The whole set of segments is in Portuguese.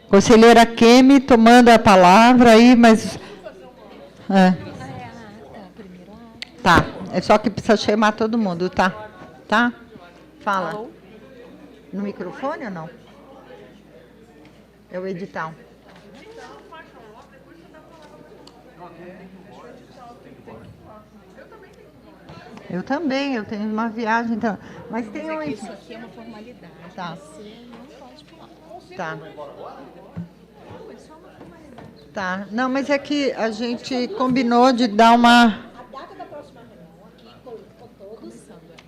Conselheira Kemi, tomando a palavra aí, mas... Tá, é só que precisa chamar todo mundo, tá? Tá? Fala. No microfone ou não? É o edital. Eu também, eu tenho uma viagem, então. Mas tem um. Isso aqui é uma formalidade. Tá. Você não pode pular. Tá. Não, é só uma formalidade. Tá. Não, mas é que a gente combinou de dar uma. A data da próxima reunião, aqui com todos,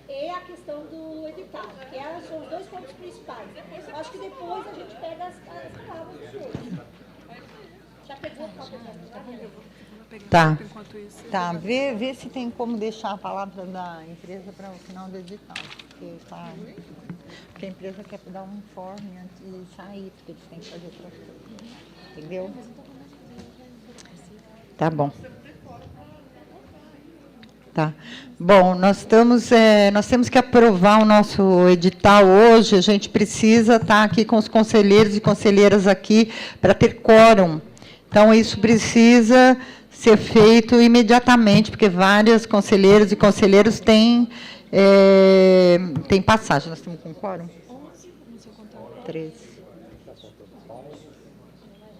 é a questão do edital, que são os dois pontos principais. Eu acho que depois a gente pega as palavras depois. Já pegou a cópia da Tá. Tá, vê se tem como deixar a palavra da empresa para o final do edital. Porque a empresa quer dar um informe antes de sair, porque eles têm que fazer outras coisas. Entendeu? Tá bom. Tá. Bom, nós temos que aprovar o nosso edital hoje. A gente precisa estar aqui com os conselheiros e conselheiras aqui para ter quórum. Então, isso precisa ser feito imediatamente, porque várias conselheiras e conselheiros têm passagem. Nós estamos com quórum? 13.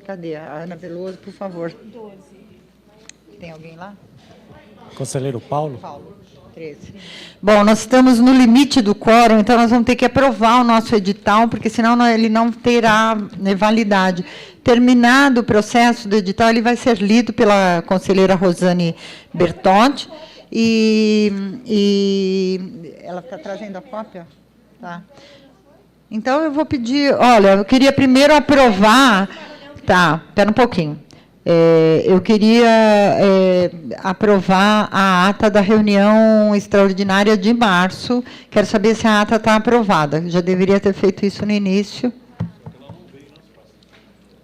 Cadê? A Ana Veloso, por favor. 12. Tem alguém lá? Conselheiro Paulo? Paulo, 13. Bom, nós estamos no limite do quórum, então nós vamos ter que aprovar o nosso edital, porque senão ele não terá validade. Terminado o processo do edital, ele vai ser lido pela conselheira Rosane Bertotti, e ela está trazendo a cópia? Tá. Então, eu vou pedir... Olha, eu queria primeiro aprovar... Tá, espera um pouquinho. Eu queria aprovar a ata da reunião extraordinária de março. Quero saber se a ata está aprovada. Já deveria ter feito isso no início.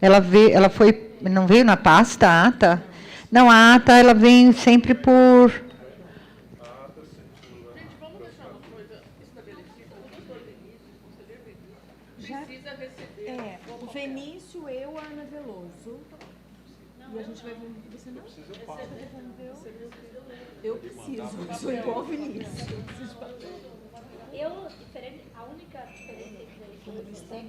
Ela foi, não veio na pasta a ata? Não, a ata ela vem sempre por... Gente, vamos deixar uma coisa estabelecida. O doutor Vinícius, o conselheiro Vinícius, precisa receber... o Vinícius, eu, a Ana Veloso. E a gente vai ver você não? Eu preciso, sou igual ao Vinícius. A única diferença que eu é que eu tenho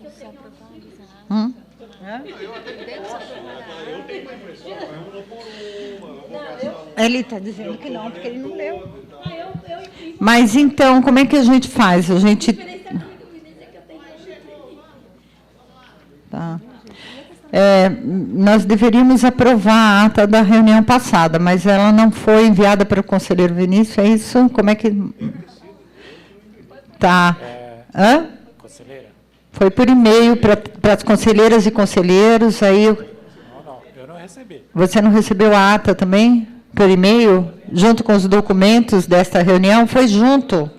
Ele está dizendo que não, porque ele não leu. Mas, então, como é que a gente faz? A gente... Tá. Nós deveríamos aprovar a ata da reunião passada, mas ela não foi enviada para o conselheiro Vinícius, é isso? Como é que... Tá. Hã? Conselheira? Foi por e-mail para as conselheiras e conselheiros, aí... Não, eu não recebi. Você não recebeu a ata também? Por e-mail? Junto com os documentos desta reunião? Foi junto.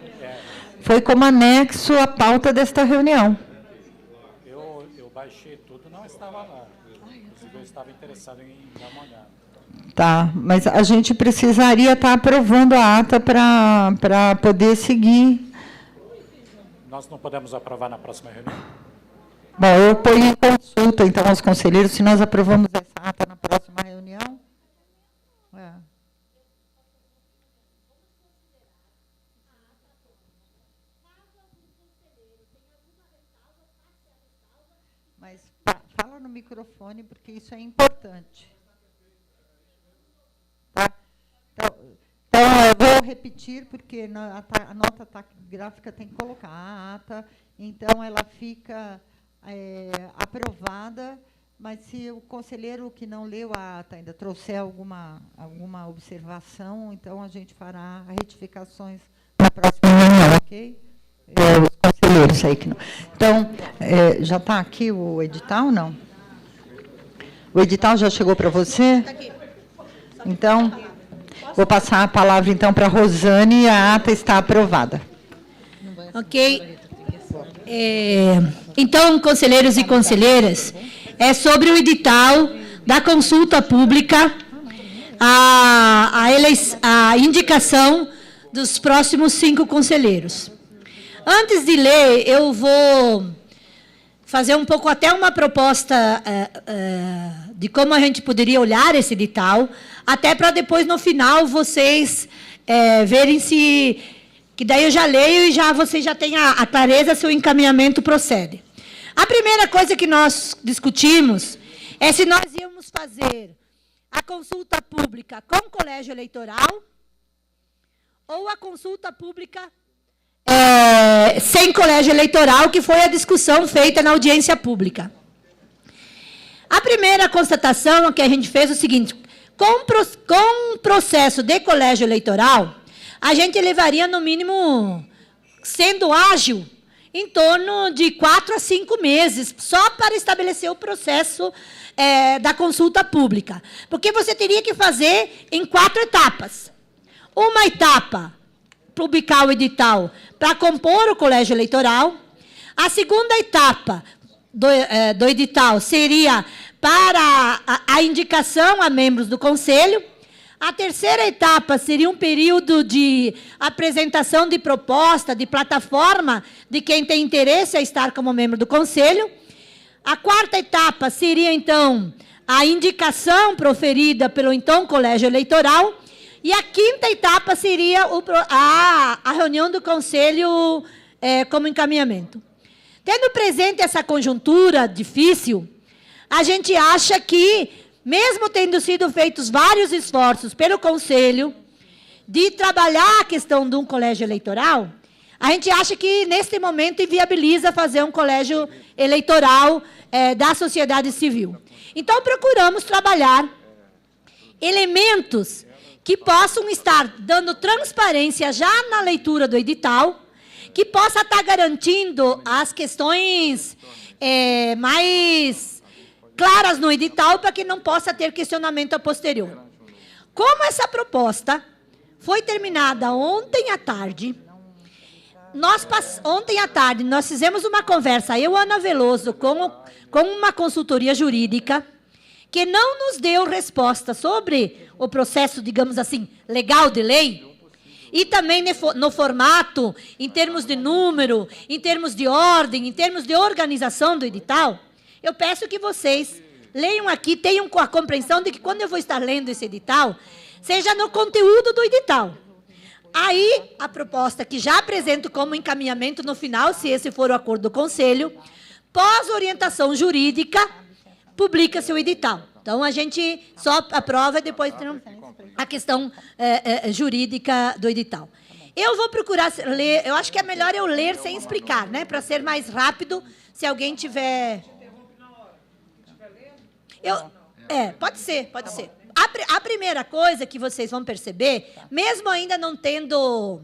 Foi como anexo à pauta desta reunião. Eu baixei tudo, não estava lá. Inclusive, eu estava interessado em dar uma olhada. Tá, mas a gente precisaria estar aprovando a ata para poder seguir. Nós não podemos aprovar na próxima reunião? Bom, eu ponho em consulta, então, aos conselheiros, se nós aprovamos essa ata na próxima reunião. Mas fala no microfone, porque isso é importante. Tá? Então, eu vou repetir, porque a nota gráfica tem que colocar a ata, então ela fica aprovada, mas se o conselheiro que não leu a ata ainda trouxer alguma observação, então a gente fará retificações na próxima reunião, ok? Os conselheiros aí que não. Então, já está aqui o edital, não? O edital já chegou para você? Está aqui. Então, vou passar a palavra, então, para a Rosane, e a ata está aprovada. Ok. Então, conselheiros e conselheiras, é sobre o edital da consulta pública, a indicação dos próximos 5 conselheiros. Antes de ler, eu vou fazer um pouco até uma proposta de como a gente poderia olhar esse edital, até para depois, no final, vocês verem se... Que daí eu já leio e vocês já têm a clareza se o encaminhamento procede. A primeira coisa que nós discutimos é se nós íamos fazer a consulta pública com colégio eleitoral ou a consulta pública sem colégio eleitoral, que foi a discussão feita na audiência pública. A primeira constatação que a gente fez é o seguinte: com processo de colégio eleitoral, a gente levaria, no mínimo, sendo ágil, em torno de 4 a 5 meses, só para estabelecer o processo da consulta pública. Porque você teria que fazer em 4 etapas. Uma etapa, publicar o edital para compor o colégio eleitoral. A segunda etapa do edital seria para a indicação a membros do conselho. A terceira etapa seria um período de apresentação de proposta, de plataforma, de quem tem interesse a estar como membro do conselho. A quarta etapa seria, então, a indicação proferida pelo, então, colégio eleitoral. E a quinta etapa seria a reunião do conselho como encaminhamento. Tendo presente essa conjuntura difícil, a gente acha que, mesmo tendo sido feitos vários esforços pelo conselho de trabalhar a questão de um colégio eleitoral, a gente acha que, neste momento, inviabiliza fazer um colégio eleitoral da sociedade civil. Então, procuramos trabalhar elementos que possam estar dando transparência já na leitura do edital, que possa estar garantindo as questões mais claras no edital, para que não possa ter questionamento a posterior. Como essa proposta foi terminada ontem à tarde, ontem à tarde nós fizemos uma conversa, eu, Ana Veloso, com uma consultoria jurídica, que não nos deu resposta sobre o processo, digamos assim, legal de lei, e também no formato, em termos de número, em termos de ordem, em termos de organização do edital. Eu peço que vocês leiam aqui, tenham a compreensão de que, quando eu vou estar lendo esse edital, seja no conteúdo do edital. Aí, a proposta que já apresento como encaminhamento no final, se esse for o acordo do conselho, pós-orientação jurídica, publica-se o edital. Então, a gente só aprova e depois tem a questão jurídica do edital. Eu vou procurar ler, eu acho que é melhor eu ler sem explicar, né? Para ser mais rápido, se alguém tiver... pode ser. A primeira coisa que vocês vão perceber, mesmo ainda não tendo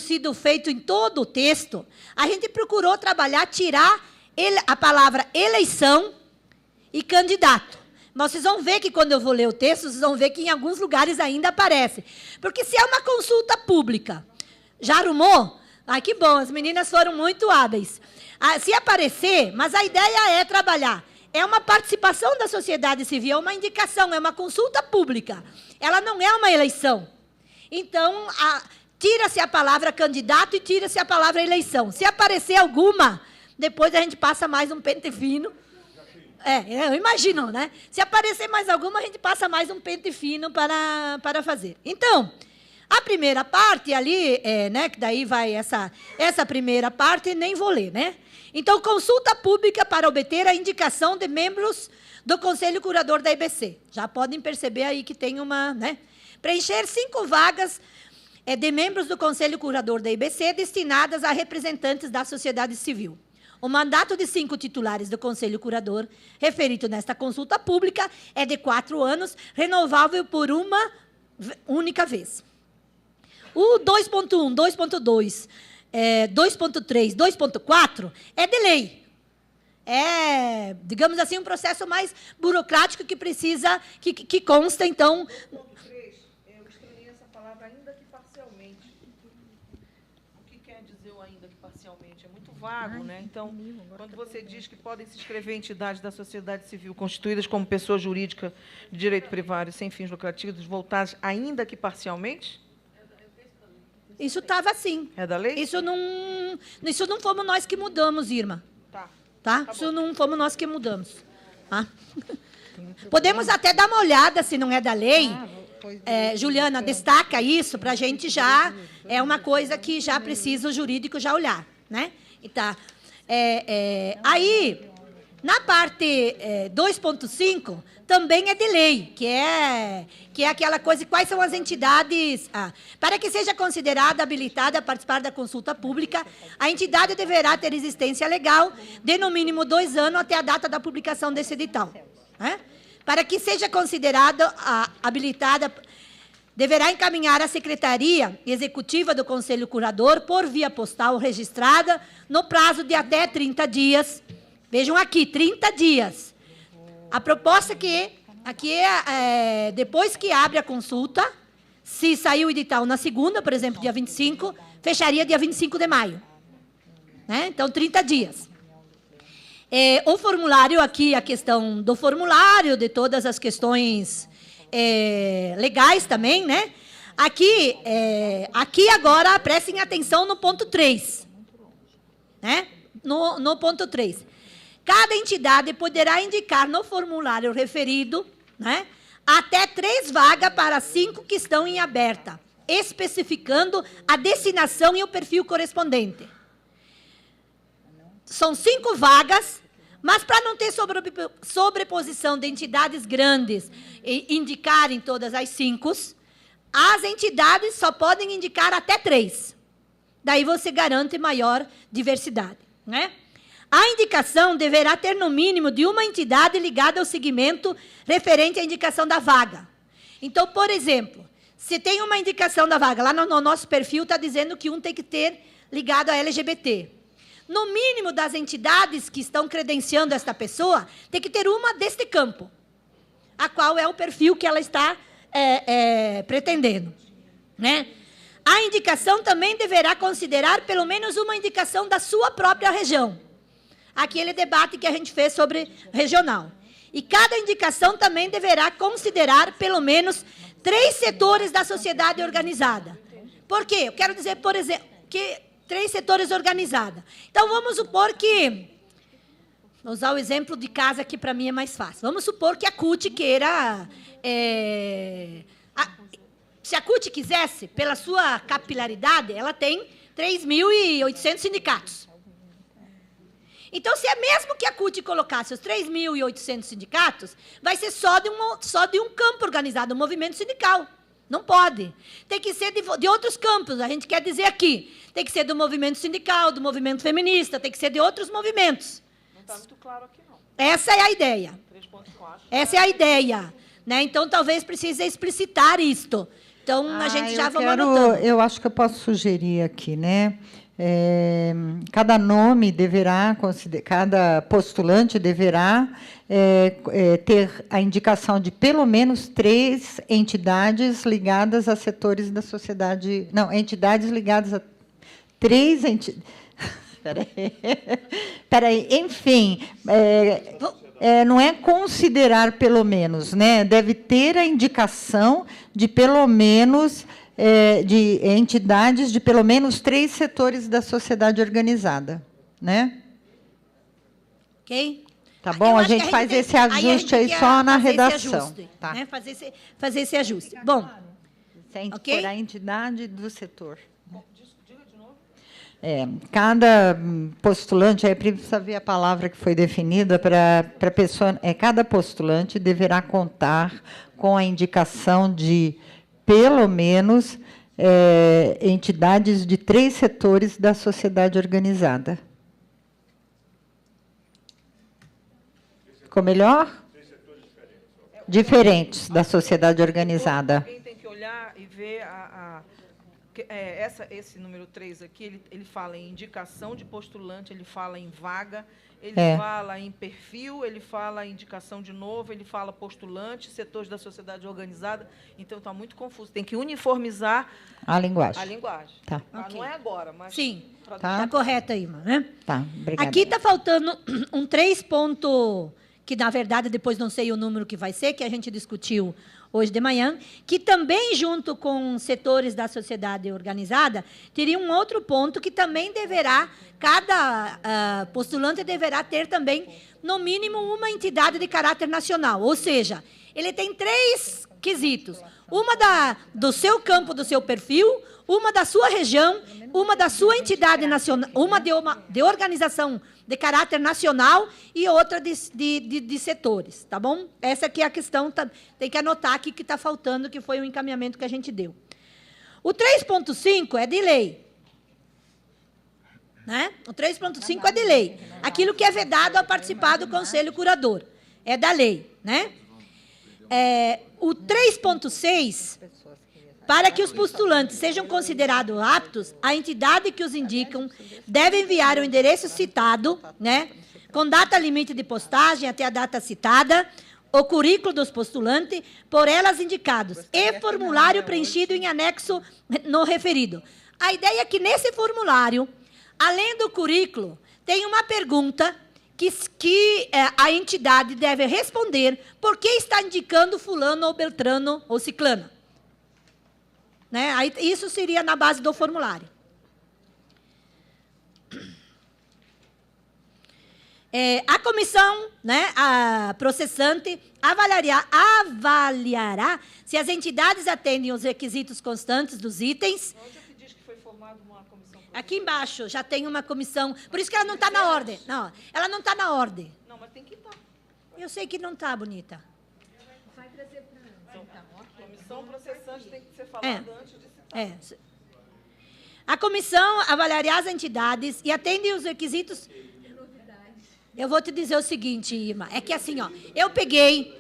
sido feito em todo o texto, a gente procurou tirar a palavra eleição e candidato. Mas vocês vão ver que, quando eu vou ler o texto, vocês vão ver que em alguns lugares ainda aparece. Porque, se é uma consulta pública, já arrumou? Ai, que bom, as meninas foram muito hábeis. Se aparecer, mas a ideia é trabalhar. É uma participação da sociedade civil, é uma indicação, é uma consulta pública. Ela não é uma eleição. Então, tira-se a palavra candidato e tira-se a palavra eleição. Se aparecer alguma, depois a gente passa mais um pente fino. Eu imagino, né? Se aparecer mais alguma, a gente passa mais um pente fino para fazer. Então, a primeira parte ali, né, que daí vai essa primeira parte, nem vou ler, né? Então, consulta pública para obter a indicação de membros do Conselho Curador da IBC. Já podem perceber aí que tem uma... né? Preencher 5 vagas de membros do Conselho Curador da IBC destinadas a representantes da sociedade civil. O mandato de 5 titulares do Conselho Curador, referido nesta consulta pública, é de 4 anos, renovável por uma única vez. O 2.1, 2.2, 2.3, 2.4 é de lei. É, digamos assim, um processo mais burocrático que precisa, que consta, então... Eu estranhei essa palavra, ainda que parcialmente. O que quer dizer o ainda que parcialmente? É muito vago, né? Então, quando você diz que podem se inscrever entidades da sociedade civil constituídas como pessoa jurídica de direito privado e sem fins lucrativos, voltadas ainda que parcialmente... Isso estava assim. É da lei? Isso não fomos nós que mudamos, Irma. Tá. tá? Isso não fomos nós que mudamos. Tá? Podemos até dar uma olhada, se não é da lei. Juliana, destaca isso para a gente já... É uma coisa que já precisa o jurídico já olhar, né? E tá. Aí, na parte 2.5, também é de lei, que é aquela coisa, quais são as entidades... para que seja considerada habilitada a participar da consulta pública, a entidade deverá ter existência legal de, no mínimo, 2 anos até a data da publicação desse edital. Né? Para que seja considerada habilitada... deverá encaminhar à Secretaria Executiva do Conselho Curador, por via postal registrada, no prazo de até 30 dias. Vejam aqui, 30 dias. A proposta que aqui depois que abre a consulta, se sair o edital na segunda, por exemplo, dia 25, fecharia dia 25 de maio. Né? Então, 30 dias. O formulário aqui, a questão do formulário, de todas as questões... legais também, né? Aqui agora, prestem atenção no ponto 3. Né? No ponto 3. Cada entidade poderá indicar no formulário referido, né, até 3 vagas para 5 que estão em aberta, especificando a destinação e o perfil correspondente. São 5 vagas... Mas, para não ter sobreposição de entidades grandes e indicarem todas as 5, as entidades só podem indicar até 3. Daí você garante maior diversidade. Né? A indicação deverá ter, no mínimo, de uma entidade ligada ao segmento referente à indicação da vaga. Então, por exemplo, se tem uma indicação da vaga, lá no nosso perfil está dizendo que um tem que ter ligado a LGBT. No mínimo das entidades que estão credenciando esta pessoa, tem que ter uma deste campo, a qual é o perfil que ela está pretendendo. Né? A indicação também deverá considerar pelo menos uma indicação da sua própria região. Aquele debate que a gente fez sobre regional. E cada indicação também deverá considerar pelo menos 3 setores da sociedade organizada. Por quê? Eu quero dizer, por exemplo, que... 3 setores organizados. Então, vamos supor que... Vou usar o exemplo de casa, que para mim é mais fácil. Vamos supor que a CUT queira... se a CUT quisesse, pela sua capilaridade, ela tem 3.800 sindicatos. Então, se é mesmo que a CUT colocasse os 3.800 sindicatos, vai ser só de um campo organizado, um movimento sindical. Não pode. Tem que ser de outros campos. A gente quer dizer aqui. Tem que ser do movimento sindical, do movimento feminista, tem que ser de outros movimentos. Não está muito claro aqui, não. Essa é a ideia. 3.4. Essa é a ideia. Né? Então, talvez precise explicitar isto. Então, a gente já vamos anotando. Eu acho que eu posso sugerir aqui, né? Cada nome deverá, cada postulante deverá ter a indicação de pelo menos 3 entidades ligadas a setores da sociedade... Não, entidades ligadas a 3 entidades... Peraí. Enfim, não é considerar pelo menos, né? Deve ter a indicação de pelo menos... de entidades de pelo menos 3 setores da sociedade organizada, né? Ok? Tá bom? A gente faz esse ajuste aí só na redação. Tá? Né? Fazer esse ajuste. Bom, okay? Por a entidade do setor. Diga de novo. Cada postulante, aí precisa ver a palavra que foi definida para a pessoa. Cada postulante deverá contar com a indicação de pelo menos entidades de 3 setores da sociedade organizada. Ficou melhor? 3 setores diferentes da sociedade organizada. Alguém tem que olhar e ver esse número 3 aqui, ele fala em indicação de postulante, ele fala em vaga, ele fala em perfil, ele fala em indicação de novo, ele fala postulante, setores da sociedade organizada. Então, está muito confuso. Tem que uniformizar a linguagem. Tá. Não é agora, mas... Sim, está correto aí, né? Tá, obrigada. Aqui está faltando um 3 ponto, que, na verdade, depois não sei o número que vai ser, que a gente discutiu hoje de manhã, que também, junto com setores da sociedade organizada, teria um outro ponto que também deverá, cada postulante deverá ter também, no mínimo, uma entidade de caráter nacional. Ou seja, ele tem 3 quesitos. Uma do seu campo, do seu perfil, uma da sua região, uma da sua entidade nacional, uma de organização de caráter nacional e outra de setores, tá bom? Essa aqui é a questão, tem que anotar aqui que está faltando, que foi o encaminhamento que a gente deu. O 3.5 é de lei. Né? O 3.5 é de lei. Aquilo que é vedado a participar do Conselho Curador. É da lei. Né? O 3.6, para que os postulantes sejam considerados aptos, a entidade que os indicam deve enviar o endereço citado, né, com data limite de postagem até a data citada, o currículo dos postulantes, por elas indicados, e formulário preenchido em anexo no referido. A ideia é que, nesse formulário, além do currículo, tem uma pergunta que a entidade deve responder por que está indicando fulano ou beltrano ou ciclano. Né? Aí, isso seria na base do formulário. A comissão, né, a processante, avaliará se as entidades atendem os requisitos constantes dos itens. Onde é que diz que foi formada uma comissão? Aqui embaixo já tem uma comissão, por isso que ela não está na ordem. Não, ela não está na ordem. Não, mas tem que estar. Eu sei que não está, bonita. Vai trazer para nós. Então, ok. Comissão processante tem que ser falada antes de citar. A comissão avaliará as entidades e atende os requisitos. Eu vou te dizer o seguinte, Irma, é que assim, ó, eu peguei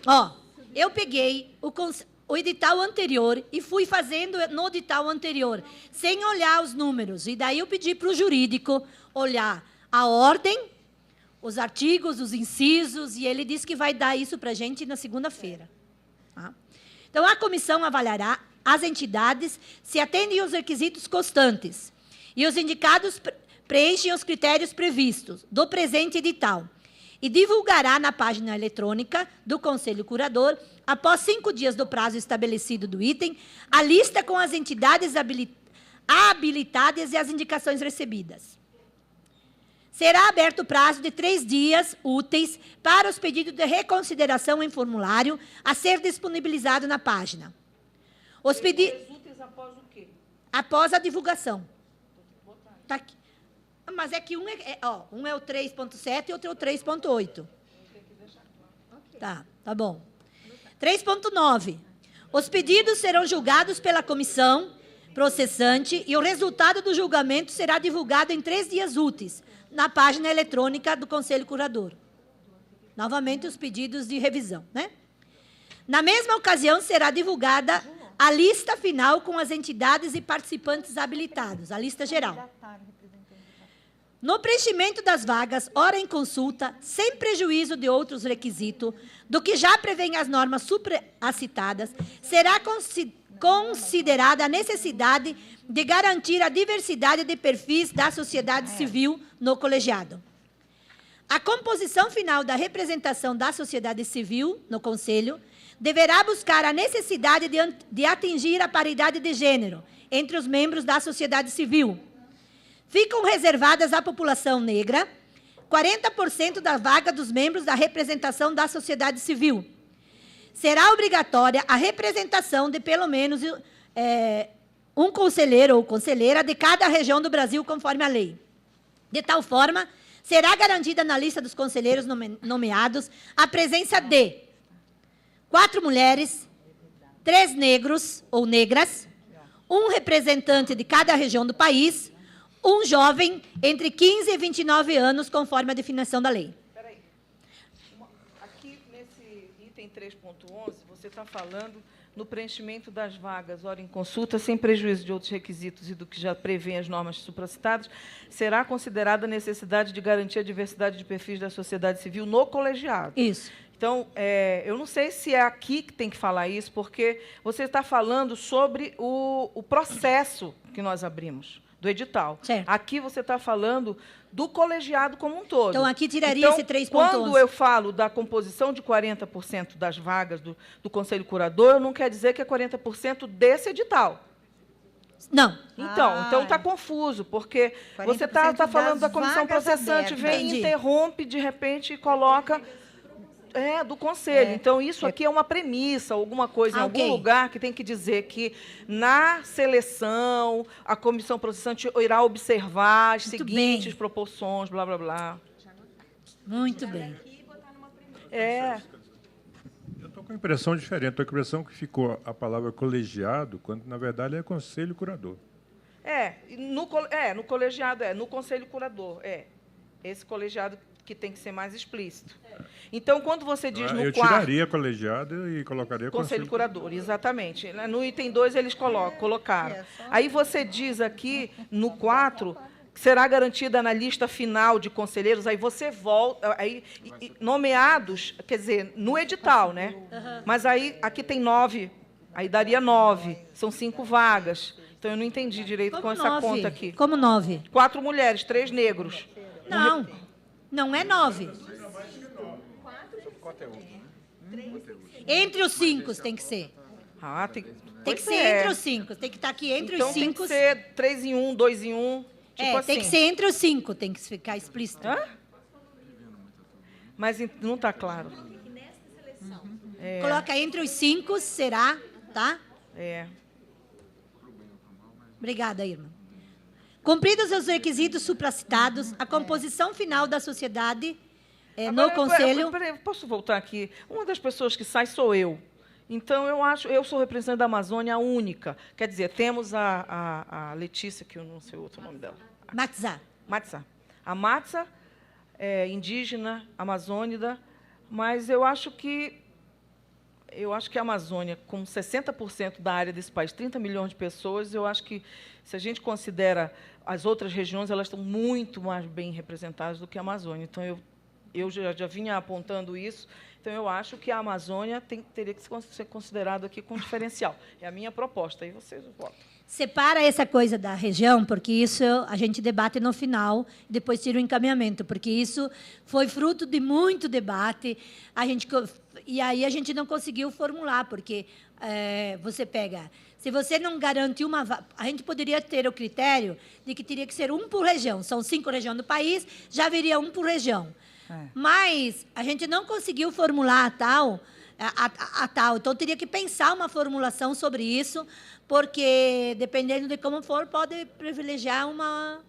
o edital anterior e fui fazendo no edital anterior, sem olhar os números. E daí eu pedi para o jurídico olhar a ordem, os artigos, os incisos, e ele disse que vai dar isso para a gente na segunda-feira. Tá? Então, a comissão avaliará as entidades se atendem aos requisitos constantes e os indicados preenchem os critérios previstos do presente edital e divulgará na página eletrônica do Conselho Curador, após 5 dias do prazo estabelecido do item, a lista com as entidades habilitadas e as indicações recebidas. Será aberto o prazo de 3 dias úteis para os pedidos de reconsideração em formulário a ser disponibilizado na página. Os pedidos úteis após o quê? após a divulgação. Tá aqui. Mas é que um é o 3.7 e outro é o 3.8. Tá bom. 3.9. Os pedidos serão julgados pela comissão processante e o resultado do julgamento será divulgado em 3 dias úteis na página eletrônica do Conselho Curador. Novamente, os pedidos de revisão, né? Na mesma ocasião, será divulgada a lista final com as entidades e participantes habilitados, a lista geral. No preenchimento das vagas, ora em consulta, sem prejuízo de outros requisitos, do que já prevêem as normas supracitadas, será considerada a necessidade de garantir a diversidade de perfis da sociedade civil no colegiado. A composição final da representação da sociedade civil no Conselho deverá buscar a necessidade de atingir a paridade de gênero entre os membros da sociedade civil. Ficam reservadas à população negra 40% da vaga dos membros da representação da sociedade civil. Será obrigatória a representação de pelo menos um conselheiro ou conselheira de cada região do Brasil, conforme a lei. De tal forma, será garantida na lista dos conselheiros nomeados a presença de 4 mulheres, 3 negros ou negras, um representante de cada região do país, um jovem entre 15 e 29 anos, conforme a definição da lei. Espera aí. Aqui, nesse item 3.11, você está falando no preenchimento das vagas, ora em consulta, sem prejuízo de outros requisitos e do que já prevêem as normas supracitadas, será considerada a necessidade de garantir a diversidade de perfis da sociedade civil no colegiado. Isso. Então, eu não sei se é aqui que tem que falar isso, porque você está falando sobre o processo que nós abrimos, do edital. Certo. Aqui você está falando do colegiado como um todo. Então, aqui tiraria esse 3,11. Quando eu falo da composição de 40% das vagas do Conselho Curador, eu não quer dizer que é 40% desse edital. Não. Então está confuso, porque você está 40% falando da das comissão vagas processante, abertas. vem, Entendi. interrompe, de repente, e coloca do conselho. Então, isso aqui é uma premissa, alguma coisa em Ok. algum lugar que tem que dizer que, na seleção, a comissão processante irá observar as Muito seguintes bem. proporções, blá, blá, blá. Muito bem. Eu estou com a impressão diferente. Estou com a impressão que ficou a palavra colegiado, quando, na verdade, é conselho curador. No colegiado, no conselho curador, esse colegiado que tem que ser mais explícito. Então, quando você diz no Eu quarto... tiraria colegiado e colocaria Conselho Curador, exatamente. No item 2, eles colocaram. Aí você diz aqui, no 4, que será garantida na lista final de conselheiros, aí você volta, nomeados, quer dizer, no edital, né? Mas aí, aqui tem 9, aí daria 9, são 5 vagas. Então, eu não entendi direito Como com essa 9? conta aqui. Como 9? 4 mulheres, 3 negros. Não. Não é 9. Entre os 5 tem que ser. Tem Tem que ser entre os 5. Tem que estar aqui entre então, os 5. tem que ser 3 em 1, 2 em 1, tipo assim. Tem que ser entre os 5. Tem que ficar explícito. Hã? Mas não está claro. Coloca entre os 5, será, tá? Obrigada, Irma. Cumpridos os requisitos supracitados, a composição final da sociedade no Agora, Conselho... peraí, posso voltar aqui? Uma das pessoas que sai sou eu. Então, eu sou representante da Amazônia única. Quer dizer, temos a Letícia, que eu não sei o outro nome dela. Matzá. Matza. A Matza é indígena, amazônida, mas eu acho que a Amazônia, com 60% da área desse país, 30 milhões de pessoas, eu acho que, se a gente considera as outras regiões, elas estão muito mais bem representadas do que a Amazônia. Então, eu já vinha apontando isso. Então, eu acho que a Amazônia teria que ser considerado aqui com diferencial. É a minha proposta. Aí vocês votam. Separa essa coisa da região, porque isso a gente debate no final, depois tira o encaminhamento, porque isso foi fruto de muito debate. E aí a gente não conseguiu formular, porque você pega... Se você não garante uma... A gente poderia ter o critério de que teria que ser um por região. São 5 regiões do país, já viria um por região. Mas a gente não conseguiu formular a tal. Então, teria que pensar uma formulação sobre isso, porque, dependendo de como for, pode privilegiar uma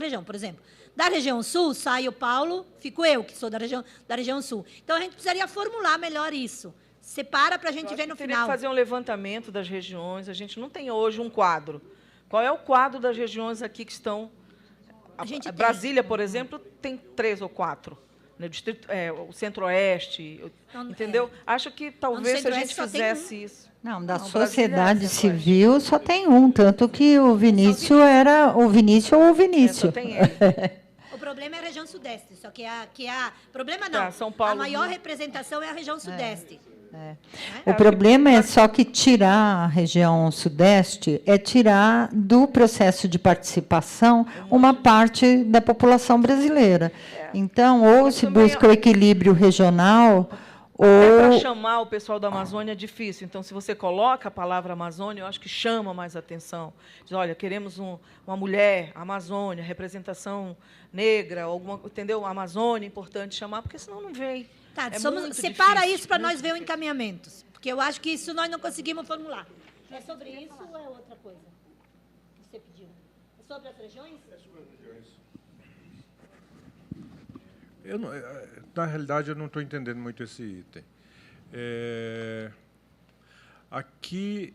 região. Por exemplo, da região sul, sai o Paulo, fico eu, que sou da região sul. Então, a gente precisaria formular melhor isso. Separa para a gente ver no Teria final. que fazer um levantamento das regiões. A gente não tem hoje um quadro. Qual é o quadro das regiões aqui que estão... A Brasília, por exemplo, tem 3 ou 4. No distrito, o Centro-Oeste, entendeu? Acho que talvez se a gente fizesse isso. Não, da Brasília sociedade é civil só tem um, tanto que o Vinícius era o Vinícius ou o Vinícius. Só tem ele. O problema é a região sudeste, só que problema Tá, não. São Paulo, a maior Rio. representação é a região sudeste. O problema é só que tirar a região sudeste é tirar do processo de participação uma parte da população brasileira. Então, ou se também busca o equilíbrio regional, Para ou... chamar o pessoal da Amazônia é difícil. Então, se você coloca a palavra Amazônia, eu acho que chama mais atenção. Diz, olha, queremos uma mulher, Amazônia, representação negra, entendeu? Amazônia, importante chamar, porque senão não vem. Tá, É separa muito isso para difícil, nós ver o encaminhamento. Porque eu acho que isso nós não conseguimos formular. É sobre isso ou é outra coisa que você pediu? É sobre as regiões? Na realidade, eu não estou entendendo muito esse item. Aqui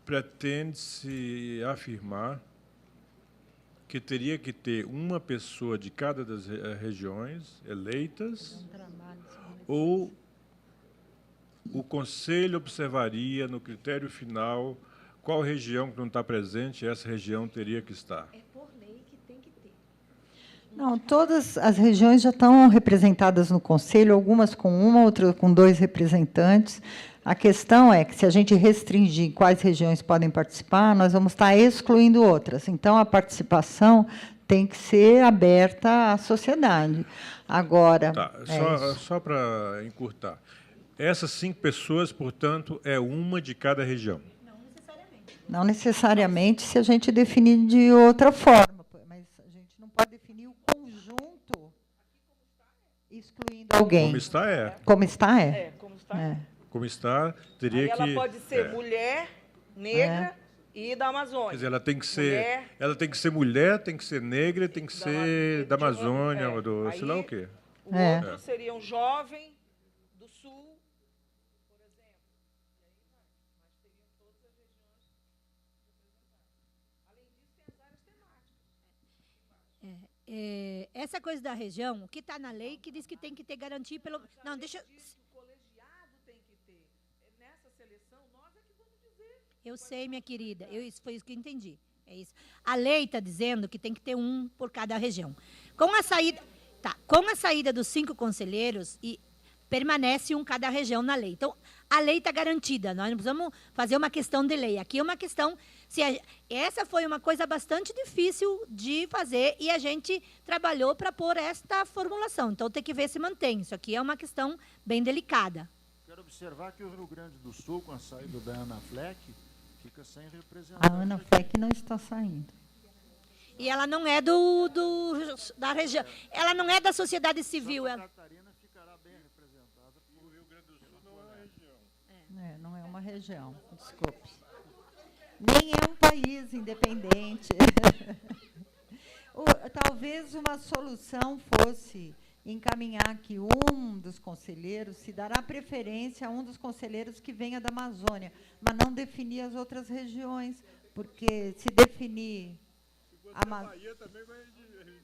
pretende-se afirmar que teria que ter uma pessoa de cada das regiões eleitas, ou o Conselho observaria, no critério final, qual região que não está presente, essa região teria que estar. Não, todas as regiões já estão representadas no Conselho, algumas com uma, outras com 2 representantes. A questão é que, se a gente restringir quais regiões podem participar, nós vamos estar excluindo outras. Então, a participação tem que ser aberta à sociedade. Agora, Tá, só para encurtar. Essas 5 pessoas, portanto, é uma de cada região. não necessariamente se a gente definir de outra forma, mas a gente não pode definir o conjunto excluindo alguém. Como está, é. Como está, é. É, como está. É. Como está, teria Aí que... ela pode ser mulher, negra e da Quer Amazônia. dizer, ela tem que ser Mulher. ela tem que ser mulher, tem que ser negra, tem que ser da Amazônia, É. do sei lá Aí- o quê. O É. outro seria um jovem do sul, por exemplo. E aí vai. Mas teriam todas as regiões representadas. Além disso, tem as áreas temáticas. Essa coisa da região, o que está na lei que diz que tem que ter garantia pelo... Não, deixa... Diz que o colegiado tem que ter. Nessa seleção, nós é que vamos dizer. Eu sei, minha querida, isso foi isso que eu entendi. É isso. A lei está dizendo que tem que ter um por cada região. Com a saída dos 5 conselheiros, permanece um cada região na lei. Então, a lei está garantida. Nós não precisamos fazer uma questão de lei. Aqui é uma questão... essa foi uma coisa bastante difícil de fazer e a gente trabalhou para pôr esta formulação. Então, tem que ver se mantém. Isso aqui é uma questão bem delicada. Quero observar que o Rio Grande do Sul, com a saída da Ana Fleck, fica sem A representante. Ana Fleck não está saindo. E ela não é da região. Ela não é da sociedade civil. Santa Ela... Catarina ficará bem representada por o Rio Grande do Sul não é uma região. Não é uma região, desculpe. Nem é um país independente. Talvez uma solução fosse encaminhar que um dos conselheiros se dará preferência a um dos conselheiros que venha da Amazônia, mas não definir as outras regiões, porque se definir... A Bahia também vai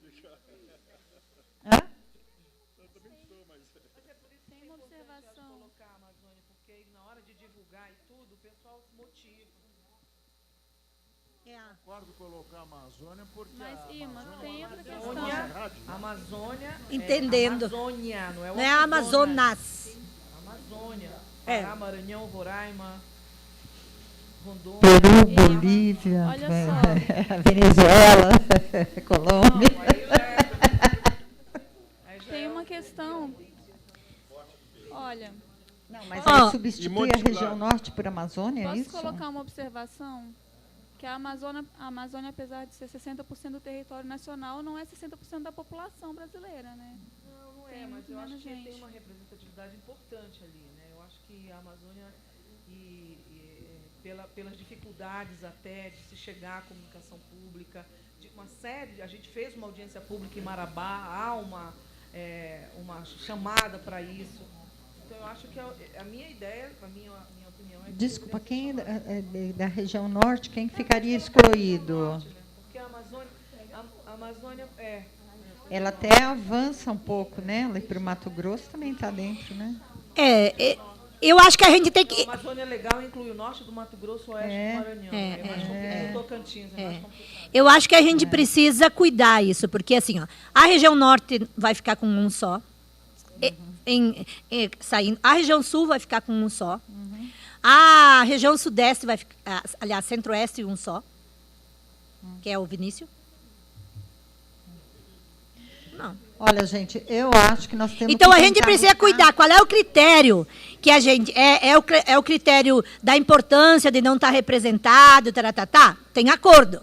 deixar. Hã? Tem uma observação. Colocar a Amazônia, porque aí, na hora de divulgar e tudo, o pessoal se motiva. Concordo colocar a Amazônia porque Mas, a Ima, Amazônia tem é outra uma questão. nossa rádio, né? Amazônia. Entendendo. É Amazônia, não é o Não é a Amazonas. Amazônia. É. Pará, Maranhão, Roraima, Rondônia. Peru, Ima, Bolívia, olha só. Venezuela, Colômbia. Não, aí já Tem é uma questão. Olha, Não, mas Ó, aí substitui a Montes região Claros. norte por Amazônia, é posso isso? colocar uma observação? Que a Amazônia, apesar de ser 60% do território nacional, não é 60% da população brasileira, né? Não é, Tem mas muito eu acho menos que gente. tem uma representatividade importante ali, né? Eu acho que a Amazônia, pelas dificuldades até de se chegar à comunicação pública, de uma série, a gente fez uma audiência pública em Marabá, há uma chamada para isso. Então, eu acho que a minha ideia, a minha opinião é que... Desculpa, quem é da região norte, quem ficaria excluído? Porque a Amazônia Ela até avança um pouco, né? Ela para o Mato Grosso também está dentro, né? Eu acho que a gente tem A que... Amazônia Legal inclui o norte do Mato Grosso, o oeste do Maranhão. É mais complicado. Tocantins é mais complicado. Eu acho que a gente precisa cuidar isso, porque assim, ó, a região norte vai ficar com um só. Saindo, a região sul vai ficar com um só. A região sudeste vai ficar, aliás, centro-oeste um só. Que é o Vinícius. Não. Olha, gente, eu acho que nós temos Então que a gente tentar precisa buscar- cuidar. Qual é o critério que a gente é o critério da importância de não estar representado, Tem acordo.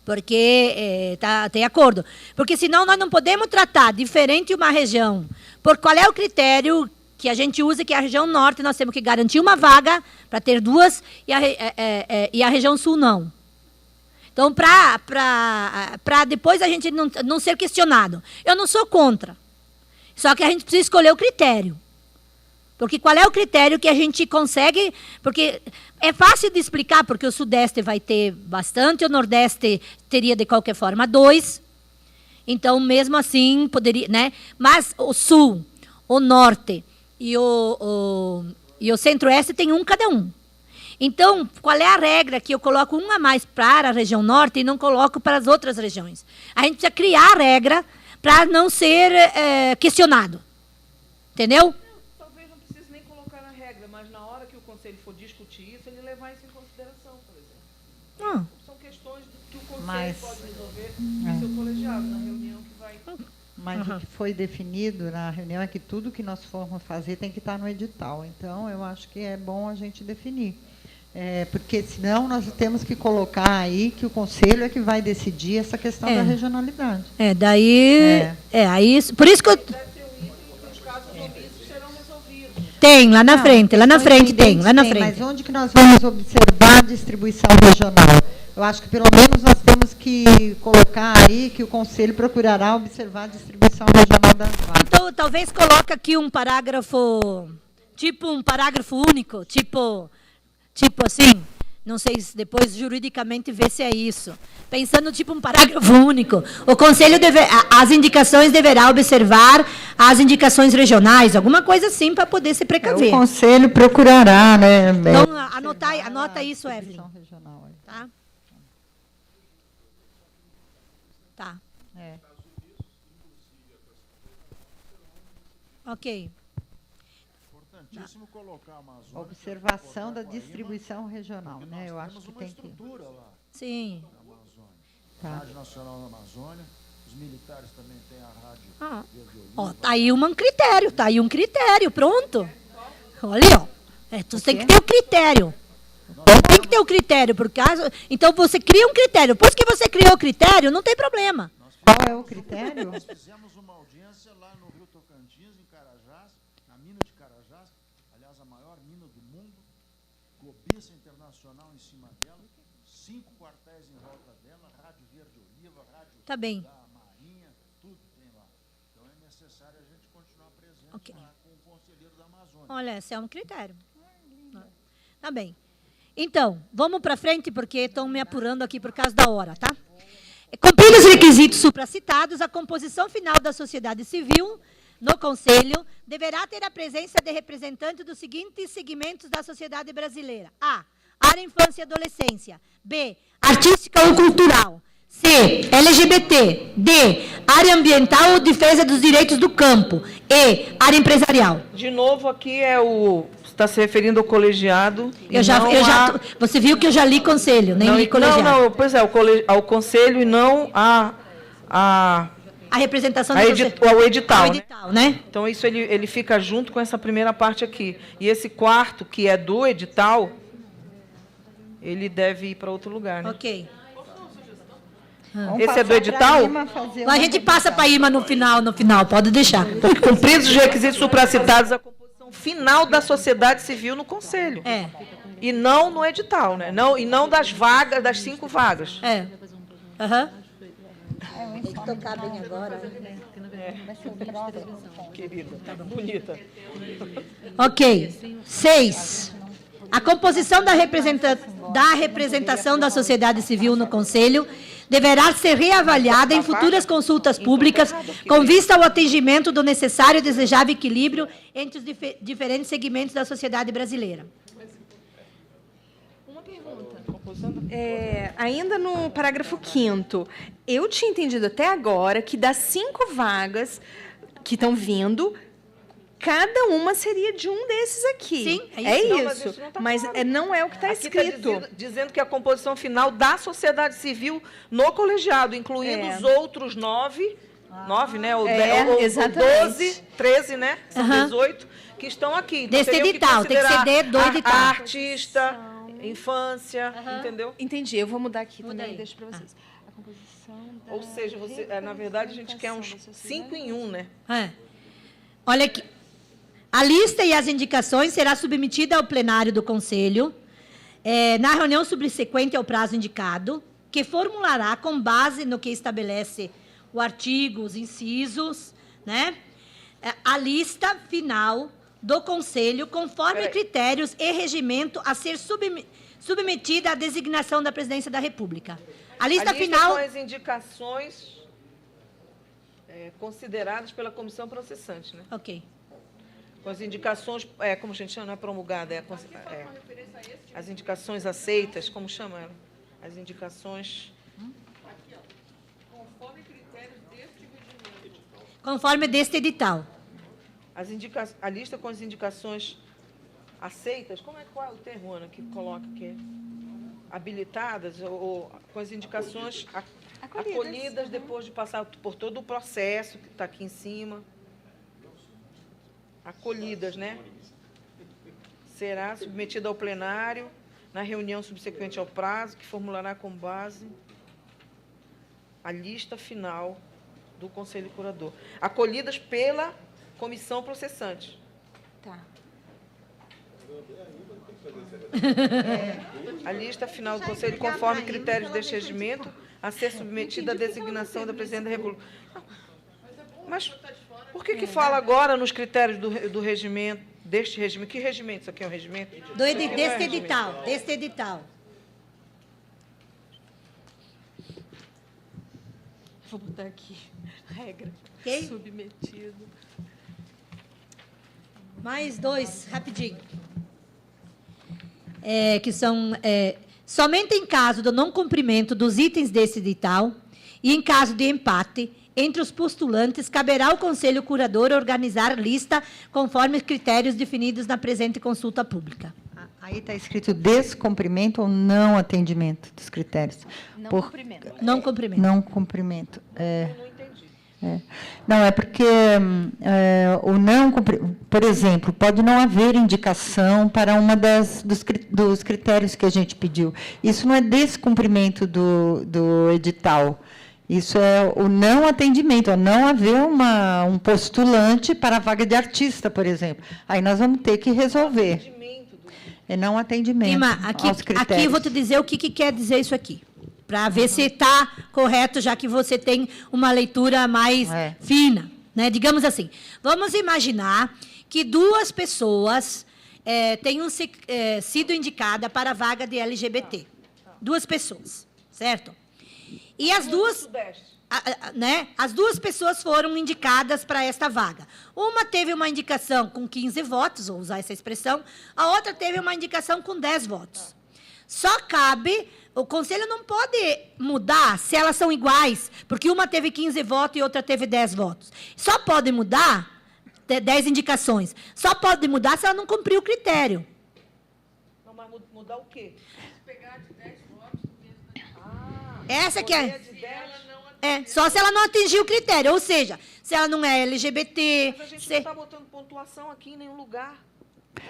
Porque tem acordo. Porque senão nós não podemos tratar diferente uma região. Por qual é o critério que a gente usa, que é a região norte, nós temos que garantir uma vaga para ter 2 e a região sul não. Então, para depois a gente não ser questionado. Eu não sou contra. Só que a gente precisa escolher o critério. Porque qual é o critério que a gente consegue... Porque é fácil de explicar, porque o Sudeste vai ter bastante, o Nordeste teria, de qualquer forma, 2. Então, mesmo assim, poderia... né? Mas o Sul, o Norte e o Centro-Oeste tem um cada um. Então, qual é a regra que eu coloco um a mais para a região Norte e não coloco para as outras regiões? A gente precisa criar a regra para não ser questionado. Entendeu? Talvez não precise nem colocar na regra, mas na hora que o São questões que o Conselho Mas- pode resolver no seu colegiado, na reunião que vai... Mas o que foi definido na reunião é que tudo que nós formos fazer tem que estar no edital. Então, eu acho que é bom a gente definir. Porque, senão, nós temos que colocar aí que o Conselho é que vai decidir essa questão da regionalidade. Aí, por isso que eu... Os casos omissos serão resolvidos. Tem, lá na frente, lá na frente tem, lá na Mas frente. onde que nós vamos observar a distribuição regional? Eu acho que, pelo menos, nós temos que colocar aí que o Conselho procurará observar a distribuição regional das vagas. Então, talvez coloque aqui um parágrafo, tipo um parágrafo único, tipo assim, não sei se depois juridicamente ver se é isso. Pensando tipo um parágrafo único. O Conselho as indicações deverá observar as indicações regionais, alguma coisa assim para poder se precaver. O Conselho procurará, né? Então, anota isso, Evelyn. Regional, Tá? Tá. Ok. Importantíssimo colocar a Amazônia. Observação da distribuição regional, né? Eu acho que tem que... Estrutura lá Sim. na Amazônia. Tá. Rádio Nacional da Amazônia. Os militares também têm a rádio Verde Oliva. Ó, tá aí um critério, pronto. Olha, ó. Tu tem que ter o critério. Tem que ter o critério, por caso. Então você cria um critério. Depois que você criou o critério, não tem problema. Qual é o critério? Nós fizemos uma audiência lá no Rio Tocantins, em Carajás, na mina de Carajás, aliás, a maior mina do mundo, cobiça internacional em cima dela, 5 quartéis em volta dela, Rádio Verde Oliva, Rádio Tá bem. da Marinha, tudo tem lá. Então é necessário a gente continuar presente Ok. lá com o conselheiro da Amazônia. Olha, esse é um critério. Tá bem. Então, vamos para frente, porque estão me apurando aqui por causa da hora, tá? Cumprindo os requisitos supracitados, a composição final da sociedade civil no Conselho deverá ter a presença de representantes dos seguintes segmentos da sociedade brasileira. A. Área infância e adolescência. B. Artística ou cultural. C. LGBT. D. Área ambiental ou defesa dos direitos do campo. E. Área empresarial. De novo, aqui está se referindo ao colegiado. Você viu que eu já li conselho, nem li colegiado. Não, pois é, ao conselho e não A representação do ao conselho. edital. Ao edital, né? Então, isso ele fica junto com essa primeira parte aqui. E esse quarto, que é do edital, ele deve ir para outro lugar, né? Ok. Esse é do edital? A gente passa para a IMA no final, pode deixar. Porque cumpridos os requisitos supracitados, a composição final da sociedade civil no Conselho. E não no edital, né? E não das vagas, das 5 vagas. Aham. Tem que tocar bem agora. Querida, tá bonita. Ok. 6. A composição da representação da sociedade civil no Conselho deverá ser reavaliada em futuras consultas públicas com vista ao atingimento do necessário e desejável equilíbrio entre os diferentes segmentos da sociedade brasileira. Uma pergunta. Ainda no parágrafo 5º, eu tinha entendido até agora que das 5 vagas que estão vindo, cada uma seria de um desses aqui. Sim, é isso. isso. Mas não é o que está Aqui escrito. está dizendo que a composição final da sociedade civil no colegiado, incluindo os outros 9, né? Ou exatamente. 12, 13, né? São 18, que estão aqui. Então, Desse teriam que edital, tem que ser considerar do edital. a artista, infância, entendeu? Entendi, eu vou mudar aqui Muda também aí. e deixo para vocês. A composição da Ou seja, na verdade, a gente quer uns 5 em 1, né? Olha aqui. A lista e as indicações será submetida ao plenário do Conselho na reunião subsequente ao prazo indicado, que formulará, com base no que estabelece o artigo, os incisos, né, a lista final do Conselho, conforme critérios e regimento a ser submetida à designação da Presidência da República. A lista final... com as indicações consideradas pela comissão processante, né? Ok. Com as indicações, como a gente chama, não é promulgada, as indicações aceitas, como chama ela? As indicações... Conforme critérios deste regimento. Conforme deste edital. A lista com as indicações aceitas, qual é o termo, Ana, que coloca aqui? habilitadas ou com as indicações acolhidas depois de passar por todo o processo que está aqui em cima. Acolhidas, né? Será submetida ao plenário na reunião subsequente ao prazo, que formulará com base a lista final do Conselho Curador. Acolhidas pela comissão processante. Tá. A lista final do Conselho, conforme critérios deste regimento, a ser submetida à designação da Presidente da República. Mas por que fala agora nos critérios do regimento, deste regimento? Que regimento? Isso aqui é um regimento? Deste edital. Vou botar aqui. Regra. Ok? Submetido. Mais 2, rapidinho. Que são somente em caso do não cumprimento dos itens desse edital e em caso de empate entre os postulantes, caberá ao Conselho Curador organizar lista conforme os critérios definidos na presente consulta pública. Aí está escrito descumprimento ou não atendimento dos critérios. Não cumprimento. Não cumprimento. Não cumprimento. Não entendi. Não, é porque o não cumprimento, por exemplo, pode não haver indicação para uma dos critérios que a gente pediu. Isso não é descumprimento do edital. Isso é o não atendimento, é não haver um postulante para a vaga de artista, por exemplo. Aí nós vamos ter que resolver. É não atendimento Ima, aos critérios. aqui eu vou te dizer o que quer dizer isso aqui, para ver se está correto, já que você tem uma leitura mais fina. Né? Digamos assim, vamos imaginar que 2 pessoas tenham sido indicadas para a vaga de LGBT. 2 pessoas, certo? E as duas, as 2 pessoas foram indicadas para esta vaga. Uma teve uma indicação com 15 votos, vou usar essa expressão, a outra teve uma indicação com 10 votos. Só cabe, o Conselho não pode mudar se elas são iguais, porque uma teve 15 votos e outra teve 10 votos. Só pode mudar, 10 indicações, só pode mudar se ela não cumprir o critério. Não, mas mudar o quê? Pegar de 10 votos. Essa que só se ela não atingir o critério, ou seja, se ela não é LGBT... Mas a gente não está botando pontuação aqui em nenhum lugar.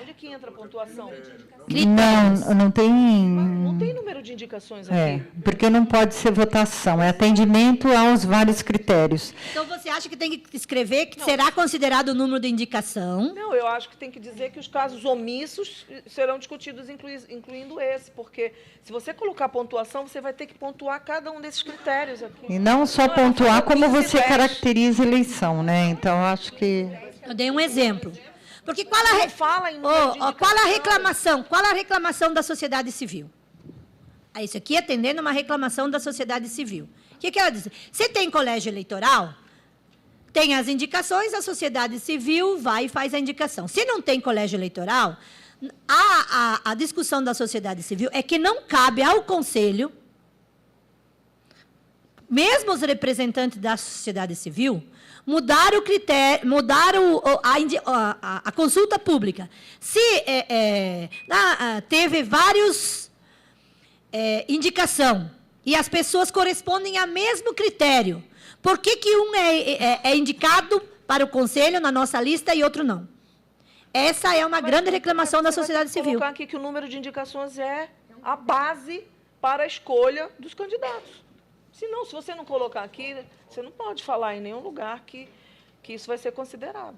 Onde é que entra a pontuação? Não tem... Não tem número de indicações aqui. Porque não pode ser votação, é atendimento aos vários critérios. Então, você acha que tem que escrever que será considerado o número de indicação? Não, eu acho que tem que dizer que os casos omissos serão discutidos, incluindo esse, porque se você colocar pontuação, você vai ter que pontuar cada um desses critérios aqui. E não só pontuar como você caracteriza a eleição, né? Então, acho que... Eu dei um exemplo. Porque qual a reclamação? Qual a reclamação da sociedade civil? Isso aqui atendendo uma reclamação da sociedade civil. O que ela diz? Se tem colégio eleitoral, tem as indicações, a sociedade civil vai e faz a indicação. Se não tem colégio eleitoral, a discussão da sociedade civil é que não cabe ao Conselho, mesmo os representantes da sociedade civil, mudar o critério, mudar a consulta pública. Se teve vários indicação e as pessoas correspondem ao mesmo critério, por que um é indicado para o Conselho na nossa lista e outro não? Essa é uma grande reclamação da sociedade civil. Vou colocar aqui que o número de indicações é a base para a escolha dos candidatos. Se você não colocar aqui, você não pode falar em nenhum lugar que isso vai ser considerado.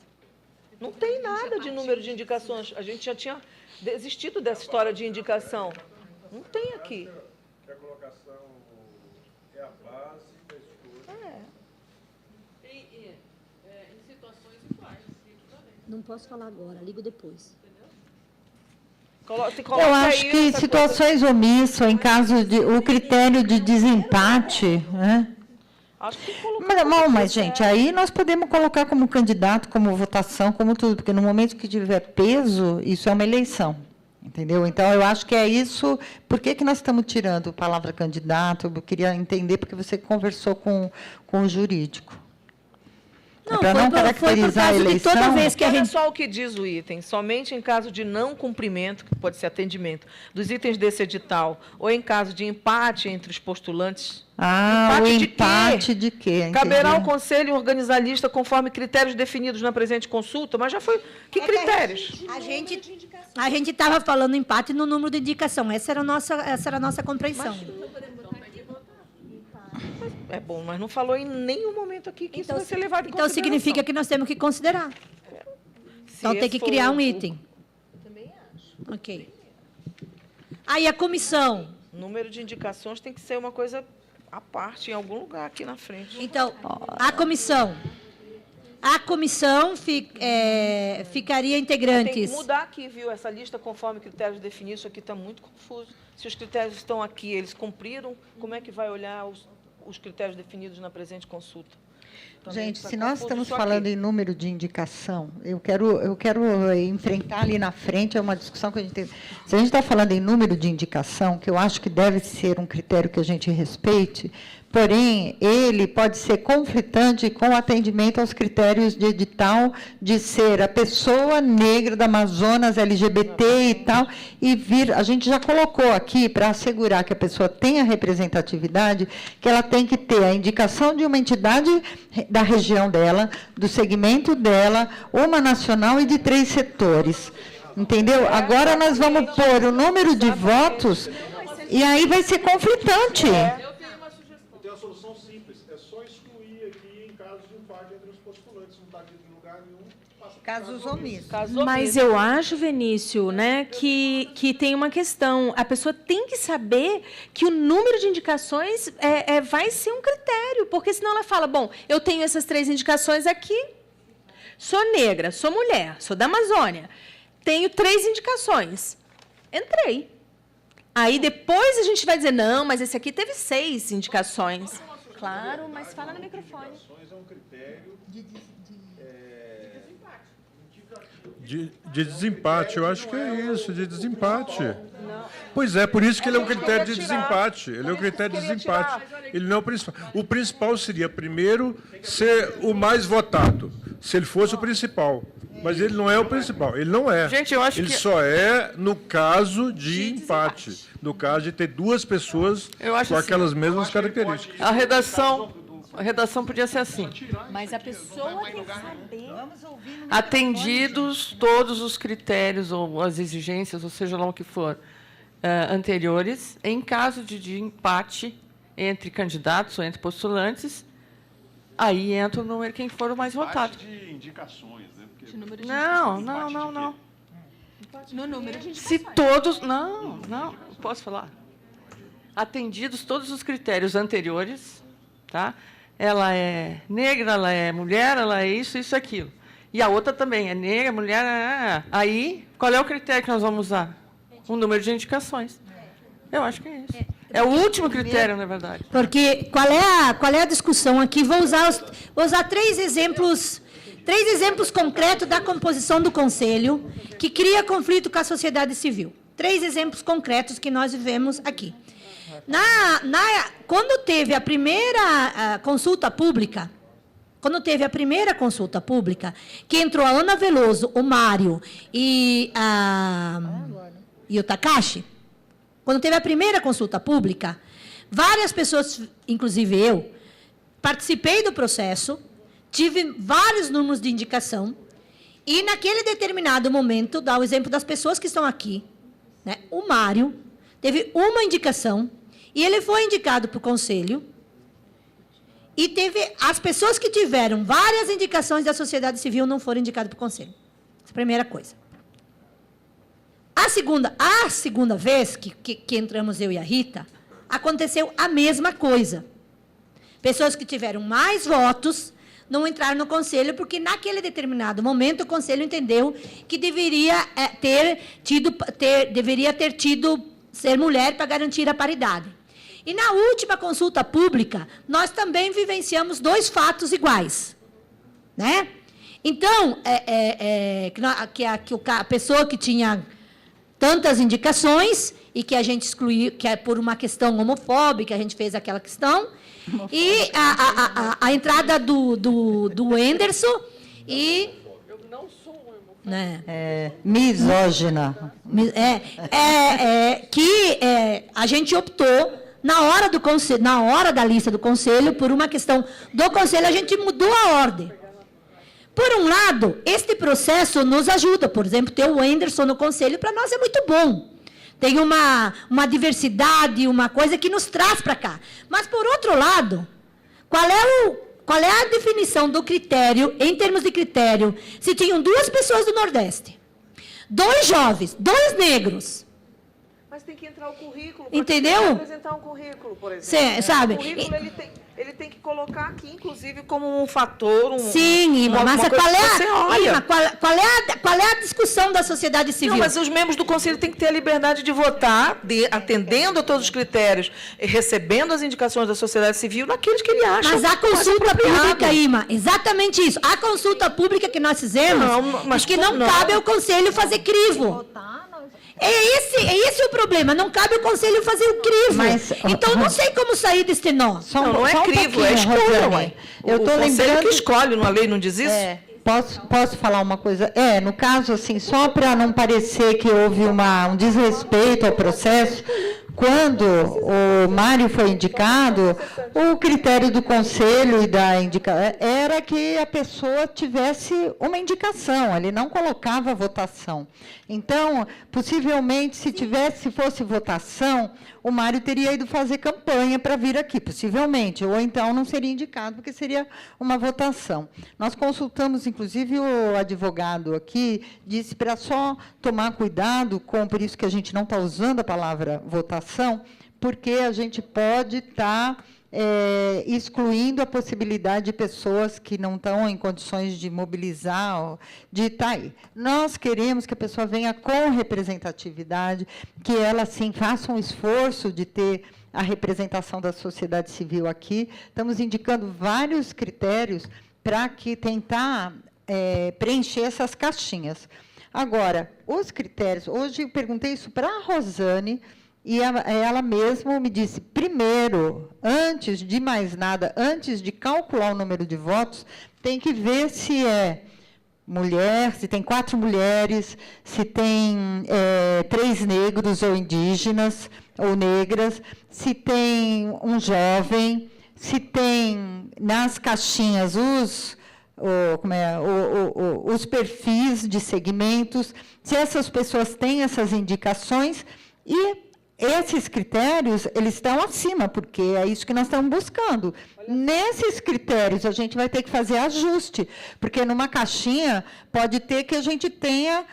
Não tem nada de número de indicações. A gente já tinha desistido dessa história de indicação. Não tem aqui. Que a colocação é a base da escolha. Em situações iguais. Não posso falar agora, ligo depois. Eu acho que situações omissas, em caso de o critério de desempate, né? Mas, gente, aí nós podemos colocar como candidato, como votação, como tudo, porque no momento que tiver peso, isso é uma eleição, entendeu? Então, eu acho que é isso. Por que nós estamos tirando a palavra candidato? Eu queria entender, porque você conversou com o jurídico. Para não caracterizar a eleição. Toda vez que a Olha gente... só o que diz o item. Somente em caso de não cumprimento, que pode ser atendimento, dos itens desse edital, ou em caso de empate entre os postulantes. Ah, o empate de quê? Caberá ao Entendi. Conselho organizar a lista conforme critérios definidos na presente consulta, mas já foi... Que critérios? A gente estava falando empate no número de indicação. Essa era a nossa compreensão. É bom, mas não falou em nenhum momento aqui que isso vai ser levado em Então, consideração. significa que nós temos que considerar. Então, tem que criar um item. Eu também acho. Ok. Aí, a comissão. O número de indicações tem que ser uma coisa à parte, em algum lugar aqui na frente. Então, a comissão. A comissão ficaria Tem integrantes. que mudar aqui, viu? Essa lista conforme critérios definidos, isso aqui está muito confuso. Se os critérios estão aqui, eles cumpriram, como é que vai olhar os critérios definidos na presente consulta? Também Gente, está se nós confuso estamos isso aqui. falando em número de indicação, eu quero enfrentar ali na frente, é uma discussão que a gente teve. Se a gente está falando em número de indicação, que eu acho que deve ser um critério que a gente respeite, porém, ele pode ser conflitante com o atendimento aos critérios de edital de ser a pessoa negra da Amazonas, LGBT e tal, e vir, a gente já colocou aqui, para assegurar que a pessoa tenha representatividade, que ela tem que ter a indicação de uma entidade da região dela, do segmento dela, uma nacional e de 3 setores. Entendeu? Agora nós vamos pôr o número de votos, e aí vai ser conflitante. Eu tenho uma solução simples, é só excluir aqui em caso de empate entre os postulantes, não está dito em lugar nenhum. Casos omissos. Mas eu acho, Vinícius, né, que tem uma questão. A pessoa tem que saber que o número de indicações vai ser um critério, porque senão ela fala, bom, eu tenho essas 3 indicações aqui, sou negra, sou mulher, sou da Amazônia, tenho 3 indicações, entrei. Aí depois a gente vai dizer, não, mas esse aqui teve 6 indicações. Claro, mas fala no microfone. É um critério de desempate, eu acho que é isso, de desempate. Pois é, por isso que ele é um critério de desempate. Ele é um critério de desempate. Ele não é o principal. O principal seria, primeiro, ser o mais votado, se ele fosse o principal. Mas ele não é o principal. Ele não é. Gente, eu acho ele que... só é no caso de empate. No caso de ter 2 pessoas com aquelas mesmas características. A redação podia ser assim. Mas a pessoa tem que saber. Atendidos todos os critérios ou as exigências, ou seja lá o que for, anteriores, em caso de empate entre candidatos ou entre postulantes, aí entra o número quem for o mais votado. De indicações, né? Porque Não. No número de Se todos... Não, posso falar. Atendidos todos os critérios anteriores, tá? Ela é negra, ela é mulher, ela é isso, aquilo. E a outra também é negra, mulher... Aí, qual é o critério que nós vamos usar? O número de indicações. Eu acho que é isso. É o último critério, na verdade. Porque qual é a discussão aqui? Vou usar 3 exemplos concretos da composição do Conselho que cria conflito com a sociedade civil. 3 exemplos concretos que nós vivemos aqui. Quando teve a primeira consulta pública, que entrou a Ana Veloso, o Mário e o Takashi, quando teve a primeira consulta pública, várias pessoas, inclusive eu, participei do processo, tive vários números de indicação, e naquele determinado momento, dá o exemplo das pessoas que estão aqui, né, o Mário teve uma indicação, e ele foi indicado para o Conselho, e teve as pessoas que tiveram várias indicações da sociedade civil não foram indicadas para o Conselho. Essa é a primeira coisa. A segunda vez que entramos eu e a Rita, aconteceu a mesma coisa. Pessoas que tiveram mais votos não entraram no Conselho, porque naquele determinado momento o Conselho entendeu que deveria ter tido ser mulher para garantir a paridade. E na última consulta pública, nós também vivenciamos 2 fatos iguais. Né? Então, a pessoa que tinha tantas indicações e que a gente excluiu, que é por uma questão homofóbica, a gente fez aquela questão, e a entrada do Anderson e... Eu não sou um homofóbico. Né? Misógina. A gente optou, na hora da lista do conselho, por uma questão do conselho, a gente mudou a ordem. Por um lado, este processo nos ajuda, por exemplo, ter o Anderson no conselho, para nós é muito bom. Tem uma diversidade, uma coisa que nos traz para cá. Mas, por outro lado, qual é a definição do critério, em termos de critério, se tinham 2 pessoas do Nordeste, 2 jovens, 2 negros. Mas tem que entrar o currículo. Entendeu? Apresentar um currículo, por exemplo. Sabe? O currículo, ele tem que colocar aqui, inclusive, como um fator. Sim, Ima, mas qual é a discussão da sociedade civil? Não, mas os membros do conselho têm que ter a liberdade de votar, atendendo a todos os critérios, recebendo as indicações da sociedade civil, naqueles que ele acha. Mas a consulta pública, Ima, exatamente isso. A consulta pública que nós fizemos, mas que não cabe ao conselho fazer crivo. É esse o problema, não cabe ao conselho fazer o crivo. Então, não sei como sair deste nó. Não é crivo, é escolha, ué. Eu tô o conselho lembrando que escolhe, a lei não diz isso? Posso falar uma coisa? No caso, assim, só para não parecer que houve um desrespeito ao processo, quando o Mário foi indicado, o critério do conselho e da indicação era que a pessoa tivesse uma indicação, ele não colocava votação. Então, possivelmente, se fosse votação, o Mário teria ido fazer campanha para vir aqui, possivelmente, ou então não seria indicado, porque seria uma votação. Nós consultamos, inclusive, o advogado aqui, disse para só tomar cuidado por isso que a gente não está usando a palavra votação, porque a gente pode estar excluindo a possibilidade de pessoas que não estão em condições de mobilizar, de estar aí. Nós queremos que a pessoa venha com representatividade, que ela, sim, faça um esforço de ter a representação da sociedade civil aqui. Estamos indicando vários critérios para tentar preencher essas caixinhas. Agora, os critérios, hoje eu perguntei isso para a Rosane, e ela mesma me disse, primeiro, antes de mais nada, antes de calcular o número de votos, tem que ver se é mulher, se tem 4 mulheres, se tem 3 negros ou indígenas ou negras, se tem um jovem, se tem nas caixinhas os perfis de segmentos, se essas pessoas têm essas indicações, e esses critérios, eles estão acima, porque é isso que nós estamos buscando. Nesses critérios, a gente vai ter que fazer ajuste, porque numa caixinha pode ter que a gente tenha,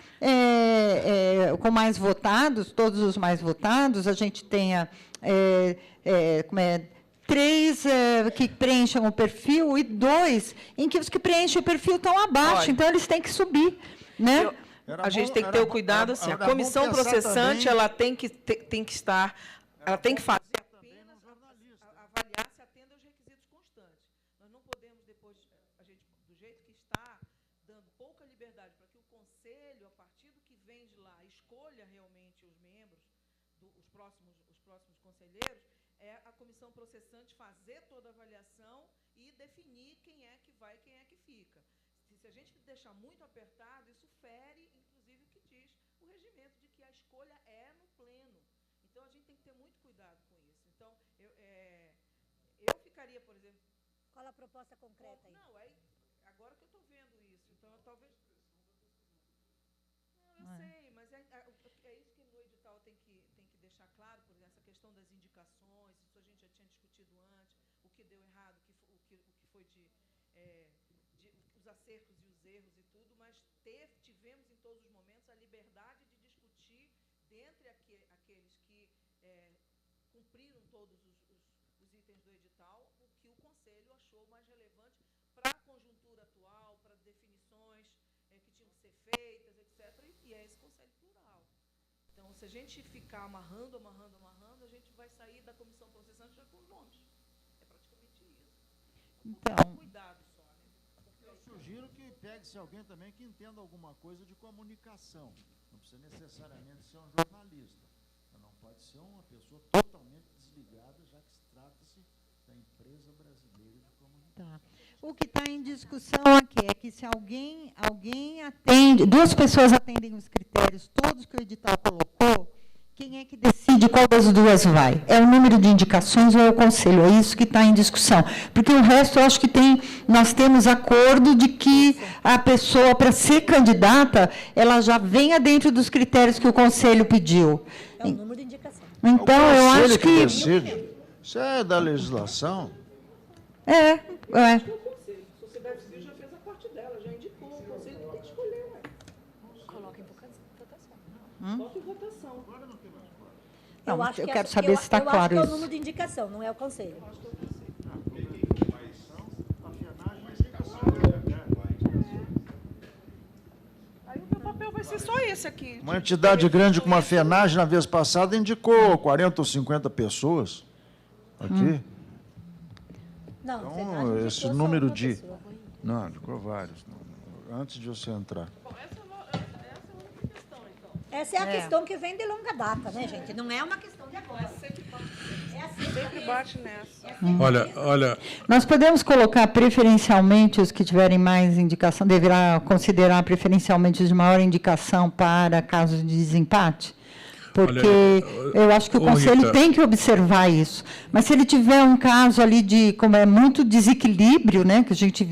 com mais votados, todos os mais votados, a gente tenha 3 que preencham o perfil e 2 em que os que preenchem o perfil estão abaixo, então eles têm que subir, né? A gente tem que ter o cuidado, assim, a comissão processante, ela tem que estar, ela tem que fazer apenas avaliar se atende aos requisitos constantes. Nós não podemos, depois, do jeito que está, dando pouca liberdade para que o conselho, a partir do que vem de lá, escolha realmente os membros, os próximos conselheiros, a comissão processante fazer toda a avaliação e definir quem é que vai e quem é que fica. Se a gente deixar muito apertado, isso fere, inclusive, o que diz o regimento de que a escolha é no pleno. Então, a gente tem que ter muito cuidado com isso. Então, eu ficaria, por exemplo... Qual a proposta concreta aí? Não, agora que eu estou vendo isso. Então, talvez... Não, eu sei, mas é isso que no edital tem que deixar claro, por exemplo, essa questão das indicações, isso a gente já tinha discutido antes, o que deu errado, o que foi os acertos e os erros e tudo, mas tivemos em todos os momentos a liberdade de discutir, dentre aqueles que cumpriram todos os itens do edital, o que o Conselho achou mais relevante para a conjuntura atual, para definições que tinham que ser feitas, etc. E é esse Conselho plural. Então, se a gente ficar amarrando, a gente vai sair da comissão processante já com os nomes. É praticamente isso. Então, Cuidado só, né? Eu sugiro que pegue-se alguém também que entenda alguma coisa de comunicação. Não precisa necessariamente ser um jornalista. Não pode ser uma pessoa totalmente desligada, já que trata-se da empresa brasileira de comunicação. O que está em discussão aqui é que se alguém atende, 2 pessoas atendem os critérios todos que o edital colocou, quem é que decide qual das 2 vai? É o número de indicações ou é o conselho? É isso que está em discussão. Porque o resto, eu acho que nós temos acordo de que a pessoa, para ser candidata, ela já venha dentro dos critérios que o conselho pediu. É o número de indicação. Então, eu acho que... decide. Isso é da legislação. É. A sociedade civil já fez a parte dela, já indicou, o conselho tem que escolher. Coloca em votação. Bota em votação. Não, acho eu que quero saber se está claro Eu acho que é o isso. número de indicação, não é o conselho. Aí o meu papel vai ser só esse aqui. Uma entidade grande como a FENAGE, na vez passada, indicou 40 ou 50 pessoas aqui. Não, Então, esse número de... Não, indicou vários. Antes de você entrar. Essa é a questão que vem de longa data, né, gente? Não é uma questão de agora. Sempre bate nessa. Olha, Nós podemos colocar preferencialmente os que tiverem mais indicação, deverá considerar preferencialmente os de maior indicação para casos de desempate? Porque eu acho que o Conselho Rita, tem que observar isso. Mas se ele tiver um caso ali de, como é muito desequilíbrio, né, que a gente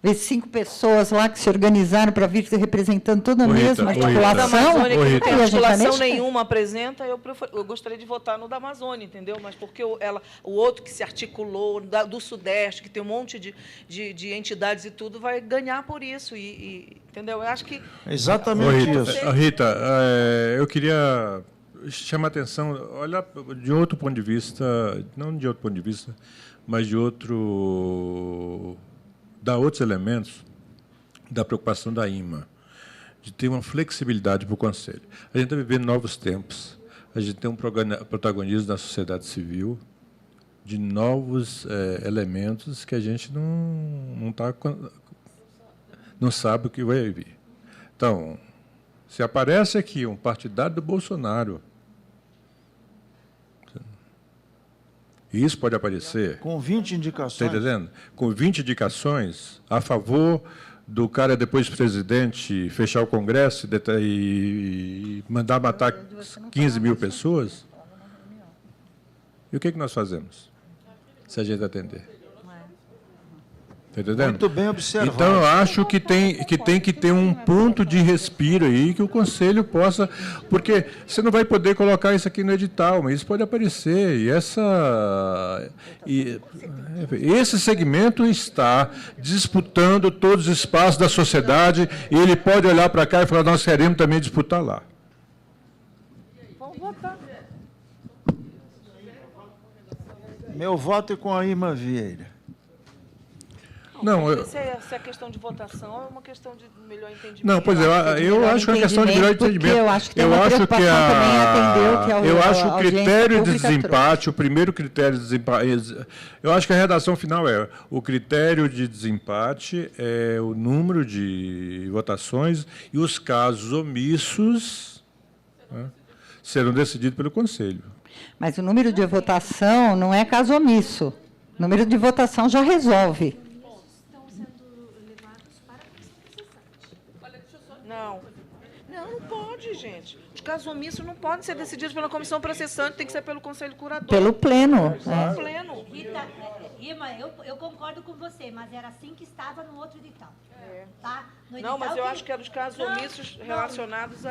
vê 5 pessoas lá que se organizaram para vir representando toda a mesma articulação, Amazônia, que não tem aí a gente vai articulação mexer. nenhuma apresenta, eu gostaria de votar no da Amazônia, entendeu? Mas porque o outro que se articulou, do Sudeste, que tem um monte de entidades e tudo, vai ganhar por isso, entendeu? Eu acho que... Exatamente isso. Rita, eu queria chamar a atenção, olhar de outro ponto de vista, não de outro ponto de vista, mas de outro... dar outros elementos da preocupação da IMA, de ter uma flexibilidade para o Conselho. A gente está vivendo novos tempos, a gente tem um protagonismo da sociedade civil, de novos elementos que a gente não sabe o que vai vir. Então, se aparece aqui um partidário do Bolsonaro, isso pode aparecer. Com 20 indicações. Está entendendo? Com 20 indicações a favor do cara, depois presidente, fechar o Congresso e mandar matar 15 mil pessoas. E o que nós fazemos? Se a gente atender. Está entendendo? Muito bem observado. Então, eu acho que tem que ter um ponto de respiro aí, que o Conselho possa... Porque você não vai poder colocar isso aqui no edital, mas isso pode aparecer. Esse segmento está disputando todos os espaços da sociedade e ele pode olhar para cá e falar, nós queremos também disputar lá. Vamos votar. Meu voto é com a Irma Vieira. Não, Se a questão de votação é uma questão de melhor entendimento. Não, pois eu acho que é uma questão de melhor entendimento. Eu acho que tem uma preocupação também atender eu acho o critério de pública desempate, o primeiro critério de desempate, eu acho que a redação final é o critério de desempate é o número de votações e os casos omissos, né, serão decididos pelo Conselho. Mas o número de votação não é caso omisso. O número de votação já resolve. Não pode, gente. Os casos omissos não podem ser decididos pela comissão processante, tem que ser pelo Conselho Curador. Pelo pleno. Pelo pleno. Rita, Irma, eu concordo com você, mas era assim que estava no outro edital. Tá? No Não, mas edital eu acho que eram os casos Não, omissos relacionados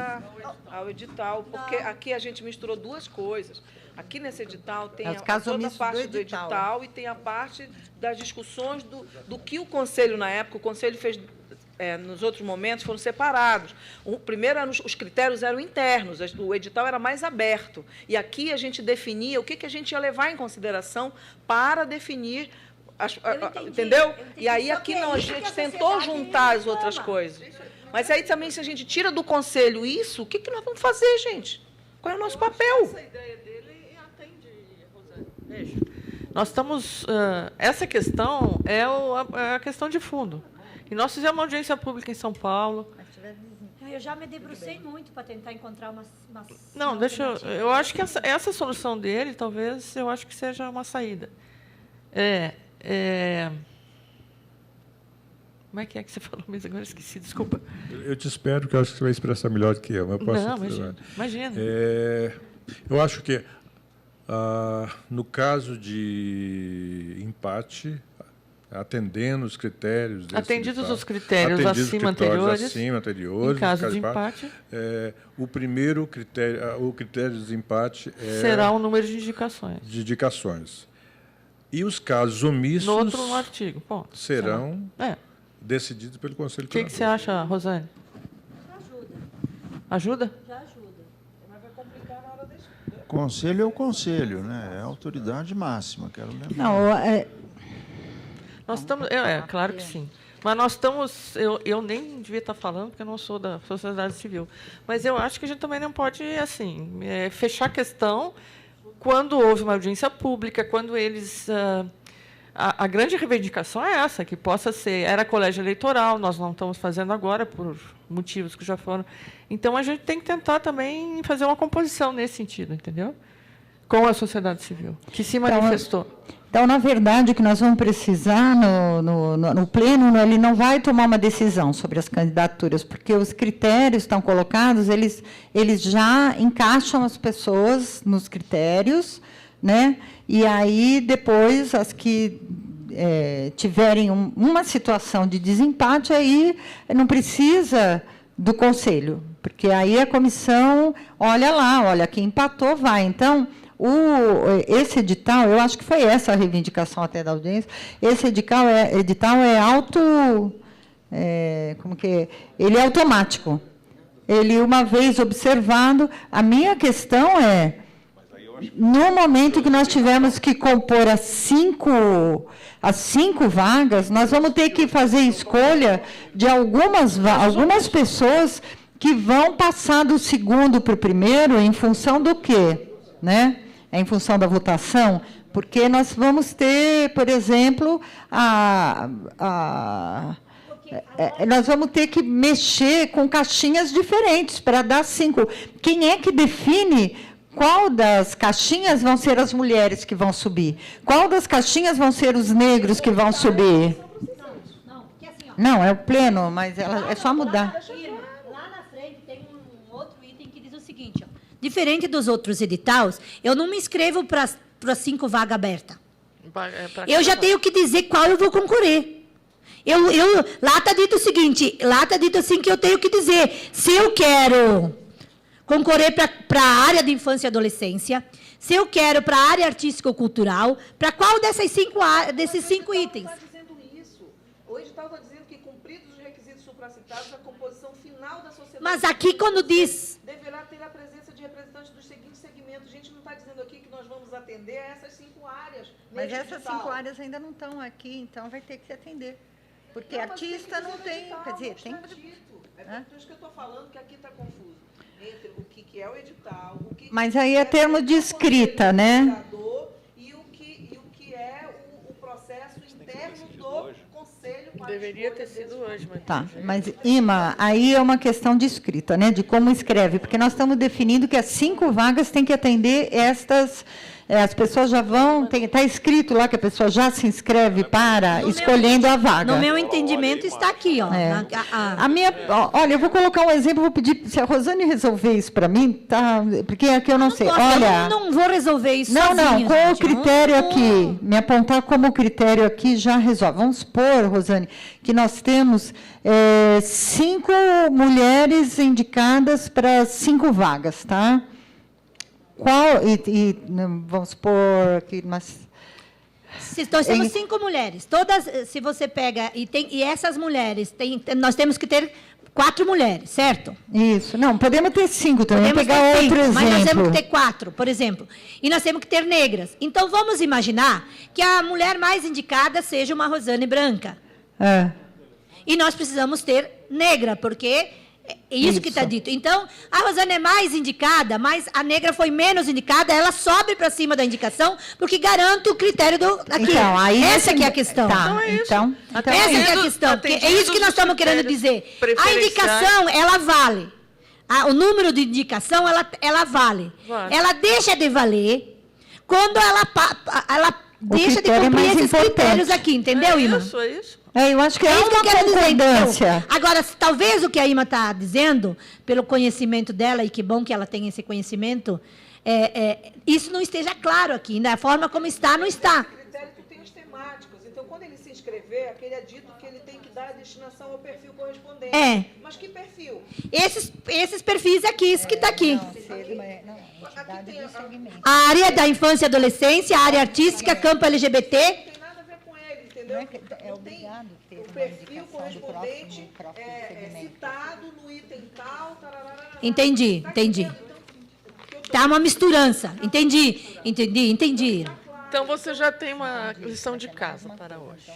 ao edital, porque aqui a gente misturou duas coisas. Aqui nesse edital tem Os casos toda a omissos parte do do edital, edital e tem a parte das discussões do que o Conselho, na época, o Conselho fez... nos outros momentos foram separados. Primeiro, os critérios eram internos, o edital era mais aberto. E aqui a gente definia o que a gente ia levar em consideração para definir, entendeu? E aí aqui não, a gente tentou juntar as outras coisas. Mas aí também, se a gente tira do Conselho isso, o que nós vamos fazer, gente? Qual é o nosso papel? Essa ideia dele atende, Rosane. Veja, nós estamos... essa questão é a questão de fundo. E nós fizemos uma audiência pública em São Paulo. Eu já me debrucei muito para tentar encontrar umas Não, eu acho que essa solução dele, talvez, eu acho que seja uma saída. Como é que você falou mesmo? Agora eu esqueci, desculpa. Eu te espero, porque eu acho que você vai expressar melhor do que eu. Imagina. Eu acho que, no caso de empate, atendendo os critérios... Atendidos os critérios acima anteriores, em caso de empate... o primeiro critério, o critério de desempate... será o número de indicações. E os casos omissos... No artigo, ponto. Serão... decidido pelo Conselho Curador. O que você acha, Rosane? Ajuda? Já ajuda. Mas vai complicar na hora da escolha. Conselho é o conselho, né? É a autoridade máxima, quero lembrar. Não, nós estamos... claro que sim. Mas nós estamos... Eu nem devia estar falando, porque eu não sou da sociedade civil. Mas eu acho que a gente também não pode, assim, fechar a questão quando houve uma audiência pública, quando eles... A grande reivindicação é essa, que possa ser... Era colégio eleitoral, nós não estamos fazendo agora, por motivos que já foram... Então, a gente tem que tentar também fazer uma composição nesse sentido, entendeu? Com a sociedade civil, que se manifestou. Então, na verdade, o que nós vamos precisar no Pleno, ele não vai tomar uma decisão sobre as candidaturas, porque os critérios estão colocados, eles já encaixam as pessoas nos critérios, né? E aí, depois, as que tiverem uma situação de desempate, aí não precisa do Conselho, porque aí a comissão olha lá, olha, quem empatou vai. Então, esse edital, eu acho que foi essa a reivindicação até da audiência, esse edital ele é automático. Ele, uma vez observado, a minha questão é, no momento que nós tivermos que compor as cinco vagas, nós vamos ter que fazer escolha de algumas pessoas que vão passar do segundo para o primeiro em função do quê? Né? Em função da votação, porque nós vamos ter, por exemplo, nós vamos ter que mexer com caixinhas diferentes para dar 5. Quem é que define qual das caixinhas vão ser as mulheres que vão subir? Qual das caixinhas vão ser os negros que vão subir? Não, é o Pleno, mas é só mudar. Lá na frente tem um outro item que diz o seguinte, ó. Diferente dos outros editais, eu não me inscrevo para as 5 vagas abertas. Eu já tenho que dizer qual eu vou concorrer. Lá está dito o seguinte, lá está dito assim que eu tenho que dizer se eu quero concorrer para a área de infância e adolescência, se eu quero para a área artístico-cultural, para qual desses 5 itens. O edital está dizendo que, cumpridos os requisitos supracitados, a composição final da sociedade... Mas aqui, quando diz... deverá ter a presença de representantes dos seguintes segmentos. A gente não está dizendo aqui que nós vamos atender a essas 5 áreas. Mas essas 5 áreas ainda não estão aqui, então vai ter que se atender. Porque artista não tem... Quer dizer, tem... É por isso que eu estou falando que aqui está confuso. Entre o que é o edital... Mas aí é termo de escrita, né? E o que é o processo interno do Conselho... Deveria ter sido hoje, mas... Tá, mas, Ima, aí é uma questão de escrita, né? De como escreve, porque nós estamos definindo que as 5 vagas têm que atender estas... as pessoas já vão... Está escrito lá que a pessoa já se inscreve para escolhendo a vaga. No meu entendimento está aqui, ó. Olha, eu vou colocar um exemplo, vou pedir, se a Rosane resolver isso para mim, tá? Porque aqui eu não sei. Olha, eu não vou resolver isso sozinho. Não, com o critério aqui, me apontar como critério aqui já resolve. Vamos supor, Rosane, que nós temos 5 mulheres indicadas para 5 vagas, tá? Vamos supor que nós temos 5 mulheres. Todas, se você pega e essas mulheres nós temos que ter 4 mulheres, certo? Isso. Não, podemos ter 5 também. Podemos pegar ter 5, outro exemplo. Mas nós temos que ter 4, por exemplo. E nós temos que ter negras. Então vamos imaginar que a mulher mais indicada seja uma Rosane Branca. E nós precisamos ter negra, porque É isso que está dito. Então, a Rosana é mais indicada, mas a negra foi menos indicada, ela sobe para cima da indicação, porque garante o critério do... Aqui. Então, aí essa que é a questão. Tá, então Essa que é a questão. É isso que nós estamos querendo dizer. A indicação, ela vale. O número de indicação, ela vale. Ela deixa de valer quando ela deixa de cumprir esses critérios aqui, entendeu, Ima? É isso. Eu acho que é isso que eu uma quero dizer. concordância. Então, agora, talvez o que a Ima está dizendo, pelo conhecimento dela, e que bom que ela tem esse conhecimento, isso não esteja claro aqui. Da forma como está, não está. Critério tu tem os temáticos. Então, quando ele se inscrever, aquele é dito que ele tem que dar a destinação ao perfil correspondente. É. Mas que perfil? Esses perfis aqui, isso que está aqui. Aqui tem A área da infância e adolescência, a área artística, campo LGBT. Não tem nada a ver com ele, entendeu? É obrigado ter o perfil correspondente citado no item tal. Entendi. Tá uma misturança. Entendi. Então, você já tem uma lição de casa para hoje.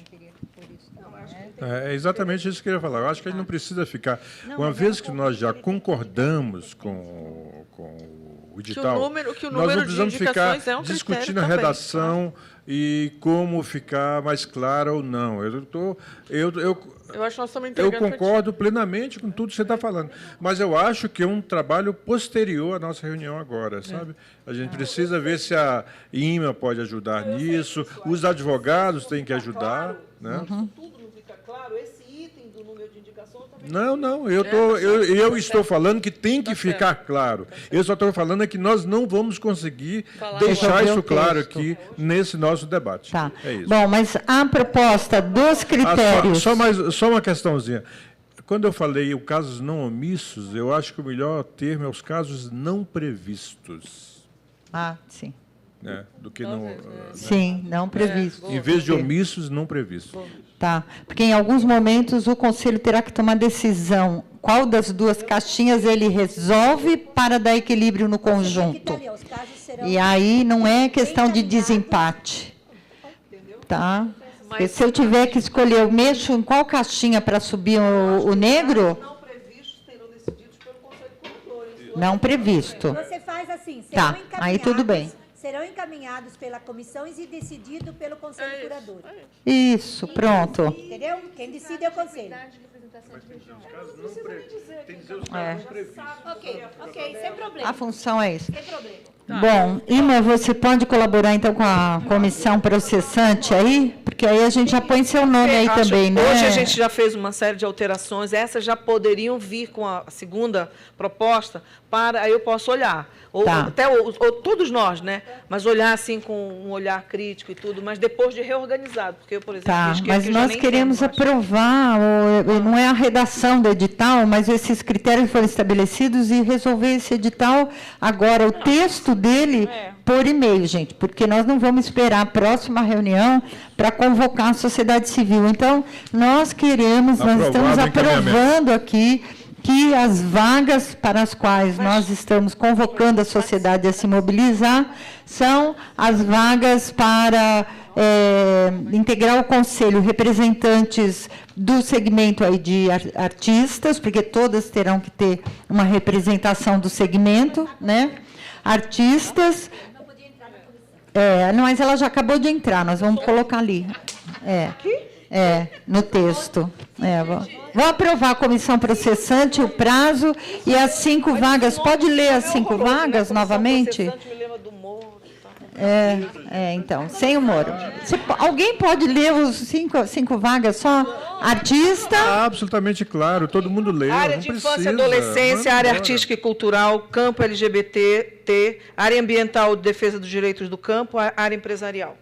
É exatamente isso que eu queria falar. Eu acho que a gente não precisa ficar... Uma vez que nós já concordamos com o edital, que o nós número não precisamos de ficar indicações é um critério discutindo a também. redação e como ficar mais claro ou não. Eu acho que nós estamos eu entregando... concordo plenamente com tudo que você está falando, mas eu acho que é um trabalho posterior à nossa reunião agora, sabe? A gente precisa ver se a IMA pode ajudar nisso, os advogados têm que ajudar, né? Tudo não fica claro, esse item do número de indicação também... Não, eu estou falando que tem que ficar claro. Eu só estou falando que nós não vamos conseguir deixar isso claro aqui nesse nosso debate. Tá. É isso. Bom, mas a proposta dos critérios... Só uma questãozinha. Quando eu falei os casos não omissos, eu acho que o melhor termo é os casos não previstos. Sim. Né? Do que não... Sim, não previstos. Em vez de omissos, não previstos. Tá, porque em alguns momentos o Conselho terá que tomar decisão qual das duas caixinhas ele resolve para dar equilíbrio no conjunto. E aí não é questão de desempate. Tá? Porque se eu tiver que escolher, eu mexo em qual caixinha para subir o negro? Não previstos serão decididos pelo Conselho de Curadores. Não previsto. Você faz assim, Tá, aí tudo bem. serão encaminhados pela comissão e decididos pelo Conselho de Curadores. Isso, pronto. Entendeu? Quem decide é o Conselho. Ok, sem problema. A função é isso. Sem problema. Bom, Ima, você pode colaborar então com a comissão processante aí? Porque aí a gente já põe seu nome aí também, né? Hoje a gente já fez uma série de alterações, essas já poderiam vir com a segunda proposta, aí eu posso olhar. Ou todos nós, né? Mas olhar assim com um olhar crítico e tudo, mas depois de reorganizado. Porque eu, por exemplo, mas nós queremos aprovar, não é a redação do edital, mas esses critérios foram estabelecidos e resolver esse edital agora, o texto dele por e-mail, gente, porque nós não vamos esperar a próxima reunião para convocar a sociedade civil. Então, nós estamos aprovando aqui que as vagas para as quais nós estamos convocando a sociedade a se mobilizar são as vagas para integrar o conselho representantes do segmento aí de artistas, porque todas terão que ter uma representação do segmento, né? Artistas. Não, mas ela já acabou de entrar, nós vamos colocar ali. No texto. Vou aprovar a comissão processante, o prazo e as 5 vagas. Pode ler as 5 vagas novamente? Então, sem o Moro. Alguém pode ler os 5 vagas só? Artista? Absolutamente claro, todo mundo lê. Área de infância e adolescência, área artística e cultural, campo LGBT, área ambiental de defesa dos direitos do campo, área empresarial.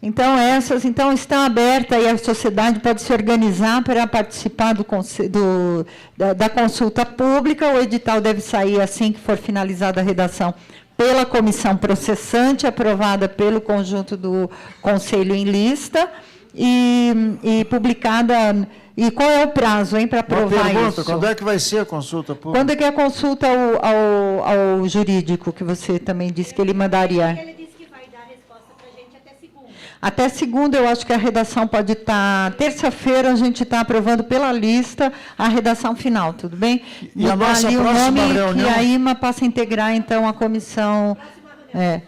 Então, essas estão abertas e a sociedade pode se organizar para participar da consulta pública. O edital deve sair assim que for finalizada a redação pela comissão processante, aprovada pelo conjunto do Conselho em lista e publicada. E qual é o prazo, para aprovar isso? Quando é que vai ser a consulta pública? Quando é que é a consulta ao jurídico, que você também disse que ele mandaria? Ele disse que vai dar a resposta para a gente até segunda. Até segunda, eu acho que a redação pode estar... Terça-feira, a gente está aprovando pela lista a redação final, tudo bem? E a nossa ali o próxima nome reunião? que a IMA passa a integrar, então, a comissão...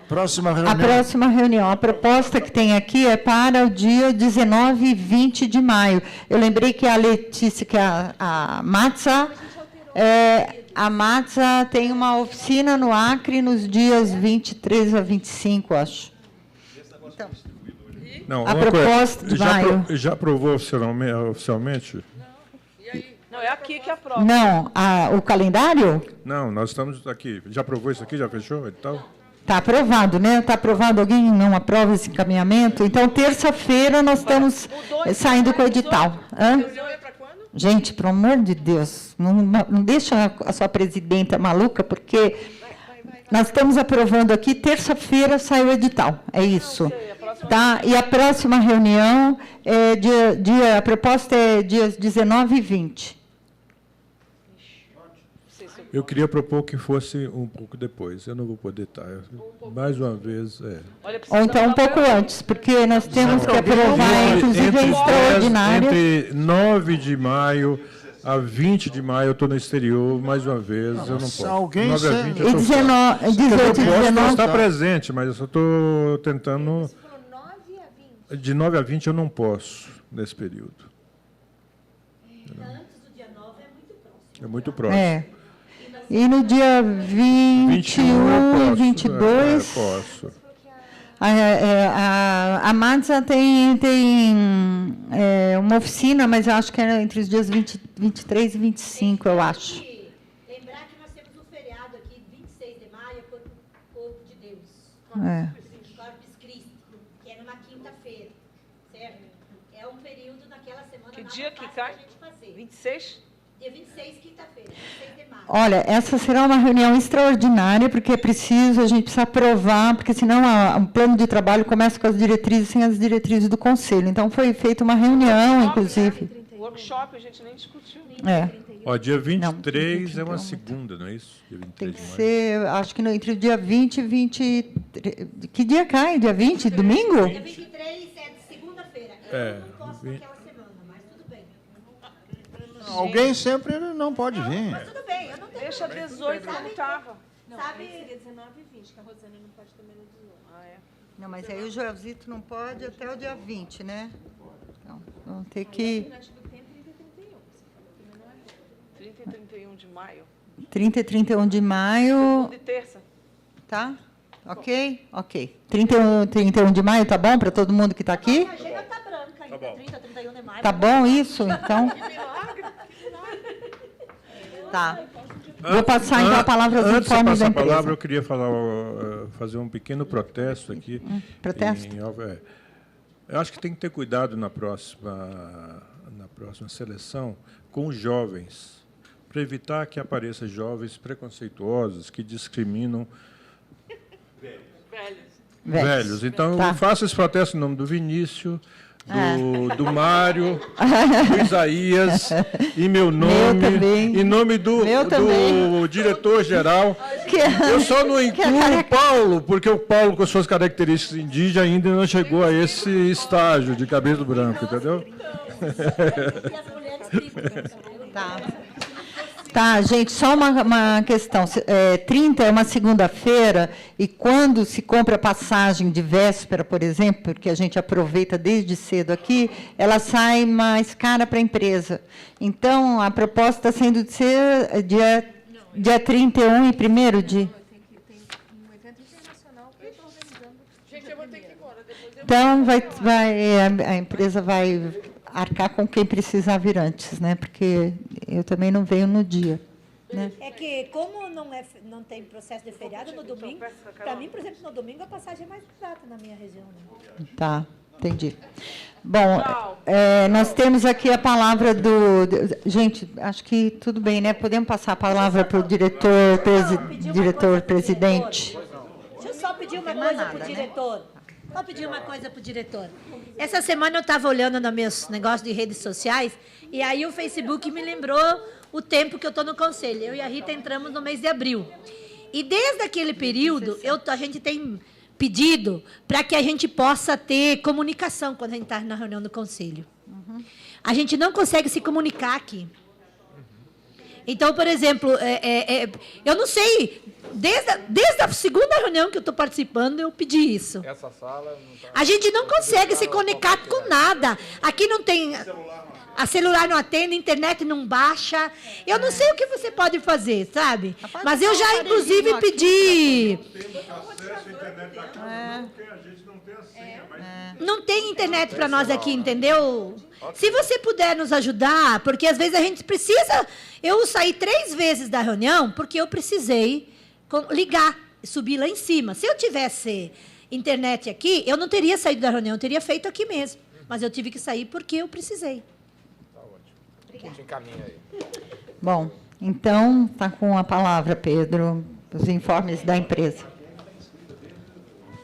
Próxima reunião. A próxima reunião. A proposta que tem aqui é para o dia 19 e 20 de maio. Eu lembrei que a Letícia, que a Matza... a Matza tem uma oficina no Acre nos dias 23 a 25, acho. Então, Não, a uma proposta coisa, de maio. já aprovou oficialmente? Não, é aqui que aprova. Não, o calendário Não, nós estamos aqui. Já aprovou isso aqui? Já fechou? Então, está aprovado, né? Está aprovado. Alguém não aprova esse encaminhamento? Então, terça-feira, nós estamos saindo com o edital. Hã? Gente, pelo amor de Deus, não deixa a sua presidenta maluca, porque nós estamos aprovando aqui, terça-feira sai o edital, é isso. Tá? E a próxima reunião, a proposta é dias 19 e 20. eu queria propor que fosse um pouco depois. Eu não vou poder estar. Mais uma vez, Ou então um pouco antes, porque nós temos que aprovar, inclusive, a extraordinária. Entre 9 de maio a 20 de maio eu estou no exterior, mais uma vez, eu não posso. Alguém 9 a 20 eu E tô 18 eu e posso 19. estar presente, mas eu só estou tentando... De 9 a 20 eu não posso, nesse período. Antes do dia 9 é muito próximo. É muito próximo. É. E no dia 21 e 22... posso. A Matza tem uma oficina, mas eu acho que é entre os dias 23 e 25, eu acho. Lembrar que nós temos um feriado aqui, 26 de maio, Corpo de Deus. Corpus Christi, que é numa quinta-feira, certo? É um período naquela semana... Que dia que cai? 26? Dia 26, quinta-feira, 26 de maio. Olha, essa será uma reunião extraordinária, porque a gente precisa aprovar, porque senão o plano de trabalho começa com as diretrizes, sem as diretrizes do Conselho. Então, foi feita uma reunião, inclusive. O workshop a gente nem discutiu. Ó, dia 23 é uma segunda, não é isso? Dia 23 Tem que de maio. ser, acho que entre o dia 20 e 23... Que dia cai? Dia 20? Domingo? Dia 23 é de segunda-feira. É, Eu não posso naquela semana, mas tudo bem. Alguém sempre não pode vir. Mas tudo bem, eu não tenho... Deixa 18 como estava. Sabe? Seria 19 e 20, que a Rosana não pode também no 18. Não, mas aí o Joelzito não pode até o dia 20, né? Então, vamos ter que... 30 e 31 de maio. 30 e 31 de maio... Segunda e terça. Tá? Ok? Ok. 31 de maio tá bom para todo mundo que está aqui? A agenda tá branca ainda, 30, 31 de maio. Tá bom isso? Então... Tá. Vou passar, então, a palavra aos Antes de informes da passar a empresa. palavra, eu queria fazer um pequeno protesto aqui. Protesto? Eu acho que tem que ter cuidado na próxima seleção com os jovens, para evitar que apareçam jovens preconceituosos que discriminam velhos. Então, Tá. eu faço esse protesto em nome do Vinícius, do Mário, do Isaías, e meu nome, também. em nome do diretor-geral. Eu só não incluo o Paulo, porque o Paulo, com suas características indígenas, ainda não chegou a esse estágio de cabelo branco, entendeu? Tá, gente, só uma questão. 30 é uma segunda-feira, e quando se compra passagem de véspera, por exemplo, porque a gente aproveita desde cedo aqui, ela sai mais cara para a empresa. Então, a proposta está sendo de ser dia 31 e 1º de... Então, a empresa vai arcar com quem precisar vir antes, né? Porque eu também não venho no dia. Né? É que, como não tem processo de feriado no domingo, para mim, por exemplo, no domingo a passagem é mais barata na minha região. Né? Tá, entendi. Bom, nós temos aqui a palavra gente, acho que tudo bem, né? Podemos passar a palavra para o diretor-presidente. Deixa eu só pedir uma coisa para o diretor. Vou pedir uma coisa para o diretor. Essa semana eu estava olhando nos meus negócios de redes sociais, e aí o Facebook me lembrou o tempo que eu estou no conselho. Eu e a Rita entramos no mês de abril. E desde aquele período, a gente tem pedido para que a gente possa ter comunicação quando a gente está na reunião do conselho. A gente não consegue se comunicar aqui. Então, por exemplo, eu não sei, desde a segunda reunião que eu estou participando, eu pedi isso. Essa sala não tá... A gente não consegue se conectar com nada. Aqui não tem... A celular não atende, a internet não baixa. Eu não sei o que você pode fazer, sabe? Mas eu já, inclusive, pedi... Não tem internet para nós aqui, entendeu? Se você puder nos ajudar, porque às vezes a gente precisa... Eu saí 3 vezes da reunião porque eu precisei ligar, subir lá em cima. Se eu tivesse internet aqui, eu não teria saído da reunião, eu teria feito aqui mesmo. Mas eu tive que sair porque eu precisei. Tá ótimo. A gente encaminha aí. Bom, então, está com a palavra, Pedro, os informes da empresa.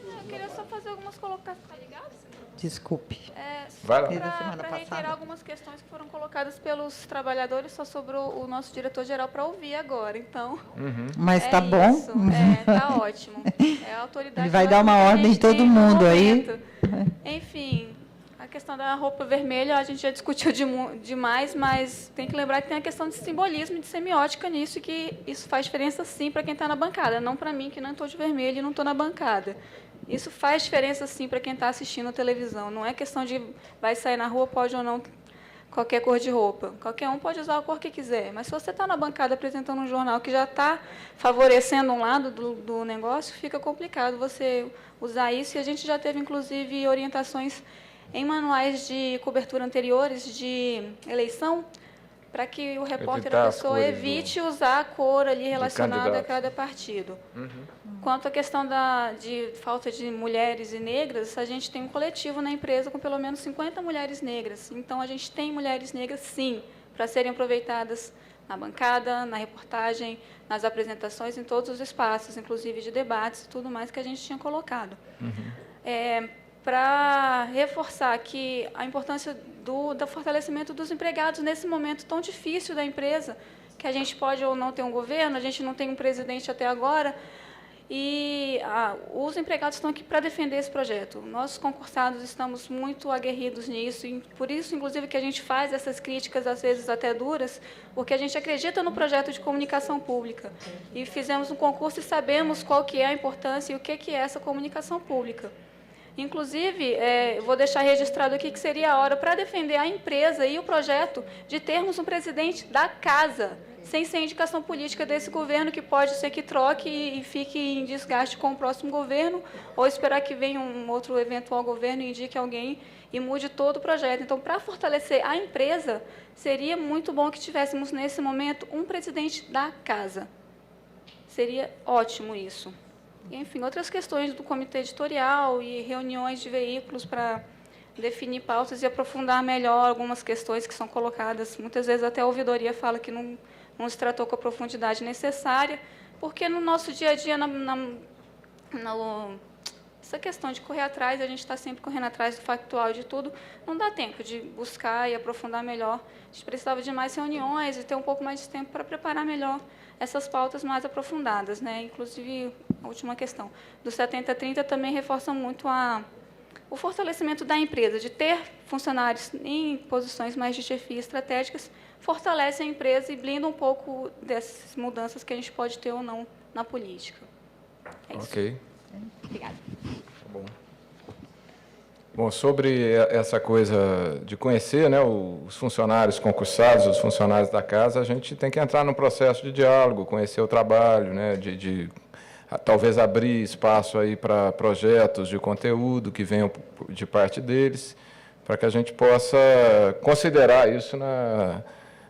Eu queria só fazer algumas colocações, tá ligado? Desculpe. Vai lá. Para reiterar algumas questões que foram colocadas pelos trabalhadores, só sobrou o nosso diretor-geral para ouvir agora, então... Mas está bom? Está ótimo. É a autoridade... Ele vai dar uma ordem de todo mundo aí. Enfim, a questão da roupa vermelha, a gente já discutiu demais, mas tem que lembrar que tem a questão de simbolismo e de semiótica nisso, e que isso faz diferença, sim, para quem está na bancada, não para mim, que não estou de vermelho e não estou na bancada. Isso faz diferença, sim, para quem está assistindo a televisão. Não é questão de vai sair na rua, pode ou não, qualquer cor de roupa. Qualquer um pode usar a cor que quiser. Mas se você está na bancada apresentando um jornal que já está favorecendo um lado do negócio, fica complicado você usar isso. E a gente já teve, inclusive, orientações em manuais de cobertura anteriores de eleição, para que o repórter, a pessoa, evite usar a cor ali relacionada a cada partido. Quanto à questão de falta de mulheres e negras, a gente tem um coletivo na empresa com pelo menos 50 mulheres negras. Então, a gente tem mulheres negras, sim, para serem aproveitadas na bancada, na reportagem, nas apresentações, em todos os espaços, inclusive de debates e tudo mais que a gente tinha colocado. Para reforçar que a importância do fortalecimento dos empregados nesse momento tão difícil da empresa, que a gente pode ou não ter um governo, a gente não tem um presidente até agora, e os empregados estão aqui para defender esse projeto. Nós, concursados, estamos muito aguerridos nisso, e por isso, inclusive, que a gente faz essas críticas, às vezes até duras, porque a gente acredita no projeto de comunicação pública. E fizemos um concurso e sabemos qual que é a importância e o que é essa comunicação pública. Inclusive, vou deixar registrado aqui que seria a hora para defender a empresa e o projeto de termos um presidente da casa, sem ser indicação política desse governo, que pode ser que troque e fique em desgaste com o próximo governo, ou esperar que venha um outro eventual governo e indique alguém e mude todo o projeto. Então, para fortalecer a empresa, seria muito bom que tivéssemos, nesse momento, um presidente da casa. Seria ótimo isso. Enfim, outras questões do comitê editorial e reuniões de veículos para definir pautas e aprofundar melhor algumas questões que são colocadas. Muitas vezes até a ouvidoria fala que não se tratou com a profundidade necessária, porque no nosso dia a dia, essa questão de correr atrás, a gente está sempre correndo atrás do factual e de tudo, não dá tempo de buscar e aprofundar melhor. A gente precisava de mais reuniões e ter um pouco mais de tempo para preparar melhor essas pautas mais aprofundadas, né? Inclusive, a última questão, do 70-30 também reforça muito o fortalecimento da empresa, de ter funcionários em posições mais de chefia estratégicas, fortalece a empresa e blinda um pouco dessas mudanças que a gente pode ter ou não na política. É isso. Ok. Obrigada. Tá bom. Bom, sobre essa coisa de conhecer, né, os funcionários concursados, os funcionários da casa, a gente tem que entrar no processo de diálogo, conhecer o trabalho, né, de talvez abrir espaço aí para projetos de conteúdo que venham de parte deles, para que a gente possa considerar isso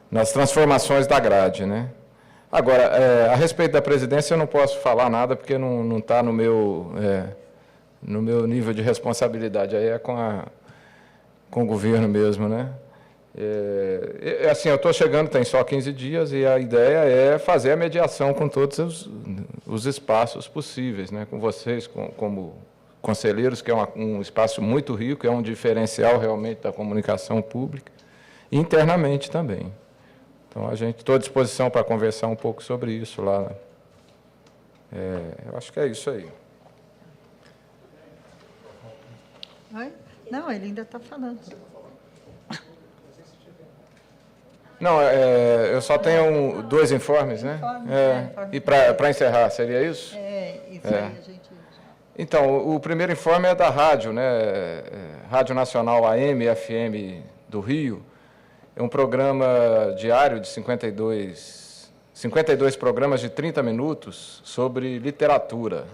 nas transformações da grade, né? Agora, a respeito da presidência, eu não posso falar nada, porque não está no meu nível de responsabilidade, aí é com o governo mesmo, né? Assim, eu estou chegando, tem só 15 dias, e a ideia é fazer a mediação com todos os espaços possíveis, né? Com vocês, como conselheiros, que é um espaço muito rico, é um diferencial realmente da comunicação pública, e internamente também. Então, estou à disposição para conversar um pouco sobre isso lá. Eu acho que é isso aí. Oi? Não, ele ainda está falando. Não, eu só tenho 2 informes, né? E para encerrar, seria isso? Isso aí a gente... Então, o primeiro informe é da rádio, né? Rádio Nacional AM e FM do Rio. É um programa diário de 52 programas de 30 minutos sobre literatura.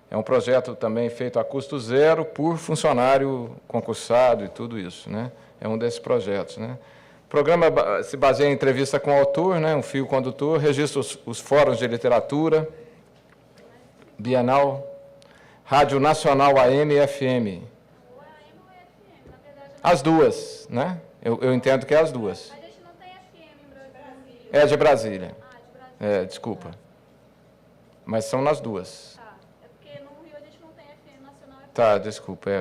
É um projeto também feito a custo zero por funcionário concursado e tudo isso, né? É um desses projetos, né? O programa se baseia em entrevista com o autor, né? Um fio condutor, registra os fóruns de literatura, Bienal, Rádio Nacional AM e FM. As duas, né? Eu entendo que é as duas. A gente não tem FM em Brasília. É de Brasília. Desculpa. Mas são nas duas. Tá, é porque no Rio a gente não tem FM nacional. Tá, desculpa.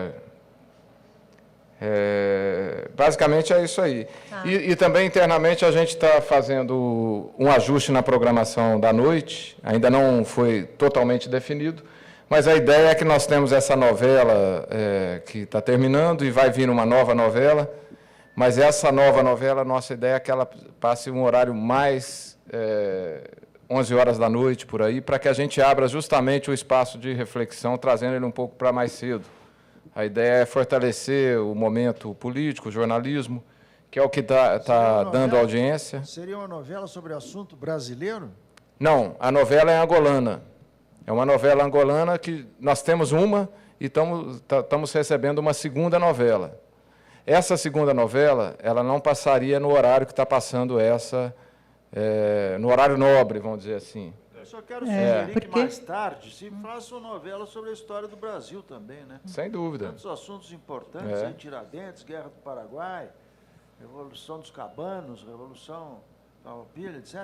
Basicamente é isso aí. E também internamente a gente está fazendo um ajuste na programação da noite, ainda não foi totalmente definido, mas a ideia é que nós temos essa novela que está terminando e vai vir uma nova novela, mas essa nova novela, nossa ideia é que ela passe um horário mais 11 horas da noite, por aí, para que a gente abra justamente o espaço de reflexão, trazendo ele um pouco para mais cedo. A ideia é fortalecer o momento político, o jornalismo, que é o que está dando audiência. Seria uma novela sobre assunto brasileiro? Não, a novela é angolana. É uma novela angolana que nós temos uma e estamos recebendo uma segunda novela. Essa segunda novela, ela não passaria no horário que está passando essa, no horário nobre, vamos dizer assim. Eu só quero sugerir que mais tarde se faça uma novela sobre a história do Brasil também, né? Sem dúvida. Tantos assuntos importantes, aí, Tiradentes, Guerra do Paraguai, Revolução dos Cabanos, Revolução Farroupilha, etc.,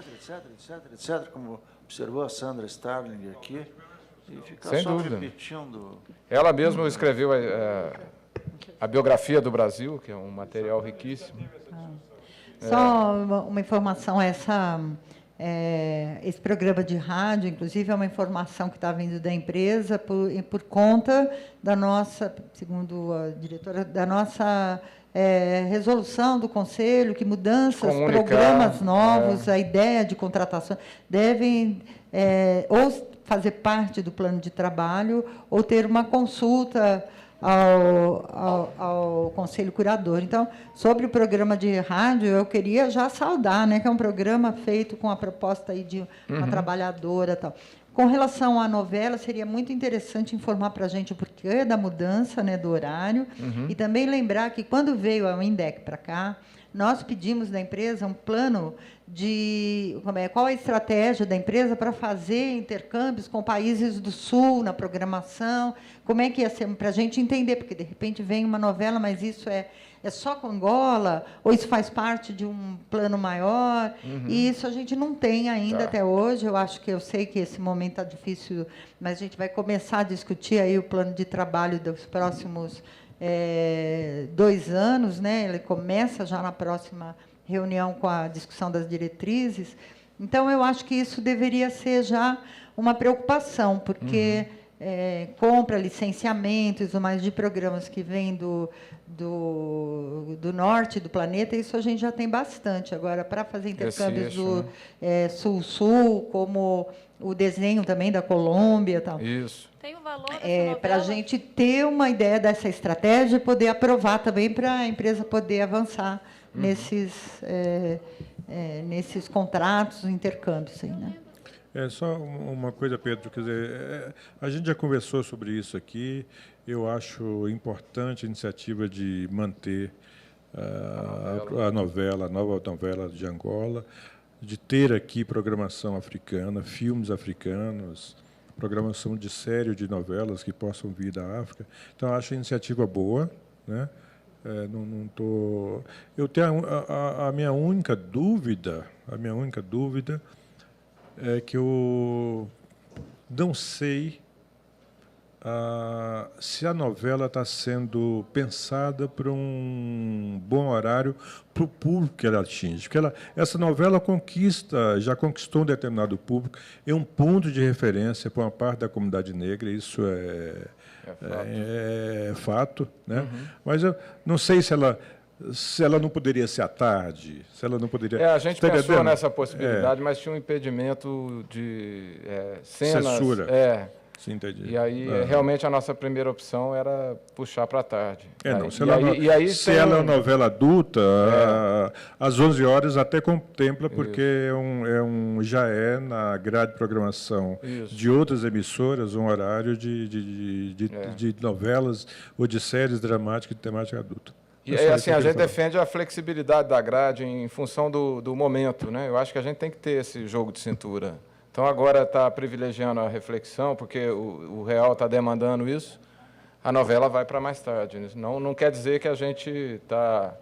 como observou a Sandra Starling aqui. E ficar Sem só dúvida. repetindo. Ela mesma escreveu a biografia do Brasil, que é um material riquíssimo. Só uma informação, esse programa de rádio, inclusive, é uma informação que está vindo da empresa por conta da nossa, segundo a diretora, da nossa resolução do Conselho, que mudanças, programas novos, a ideia de contratação, devem ou fazer parte do plano de trabalho ou ter uma consulta ao Conselho Curador. Então, sobre o programa de rádio, eu queria já saudar, né, que é um programa feito com a proposta aí de uma trabalhadora e tal. Com relação à novela, seria muito interessante informar para a gente o porquê da mudança, né, do horário, e também lembrar que, quando veio a INDEC para cá, nós pedimos da empresa um plano de qual a estratégia da empresa para fazer intercâmbios com países do Sul na programação, como é que ia ser para a gente entender, porque, de repente, vem uma novela, mas isso é só com Angola, ou isso faz parte de um plano maior, e isso a gente não tem ainda até hoje. Eu sei que esse momento está difícil, mas a gente vai começar a discutir aí o plano de trabalho dos próximos 2 anos, né? Ele começa já na próxima reunião com a discussão das diretrizes. Então, eu acho que isso deveria ser já uma preocupação, porque compra, licenciamentos, mais de programas que vêm do norte do planeta, isso a gente já tem bastante. Agora, para fazer intercâmbios do Sul-Sul, como o desenho também da Colômbia, tal. Isso. Tem o valor para a gente ter uma ideia dessa estratégia e poder aprovar também para a empresa poder avançar nesses contratos, intercâmbios. Aí, né? Só uma coisa, Pedro, quer dizer, a gente já conversou sobre isso aqui. Eu acho importante a iniciativa de manter a nova novela de Angola, de ter aqui programação africana, filmes africanos, programação de série de novelas que possam vir da África. Então, acho a iniciativa boa, né? Eu tenho a minha única dúvida é que eu não sei se a novela está sendo pensada para um bom horário para o público que ela atinge. Porque essa novela já conquistou um determinado público, é um ponto de referência para uma parte da comunidade negra, isso é fato. Né? Mas eu não sei se ela não poderia ser à tarde, se ela não poderia... A gente pensou nessa possibilidade, mas tinha um impedimento de cenas... Censura. Sim, entendi. E aí, realmente, a nossa primeira opção era puxar para a tarde. Se ela é uma novela adulta, às 11 horas até contempla, porque já é na grade de programação de outras emissoras um horário de novelas ou de séries dramáticas de temática adulta. E assim, a gente defende a flexibilidade da grade em função do momento, né? Eu acho que a gente tem que ter esse jogo de cintura. Então, agora está privilegiando a reflexão, porque o real está demandando isso, a novela vai para mais tarde. Não quer dizer que a gente está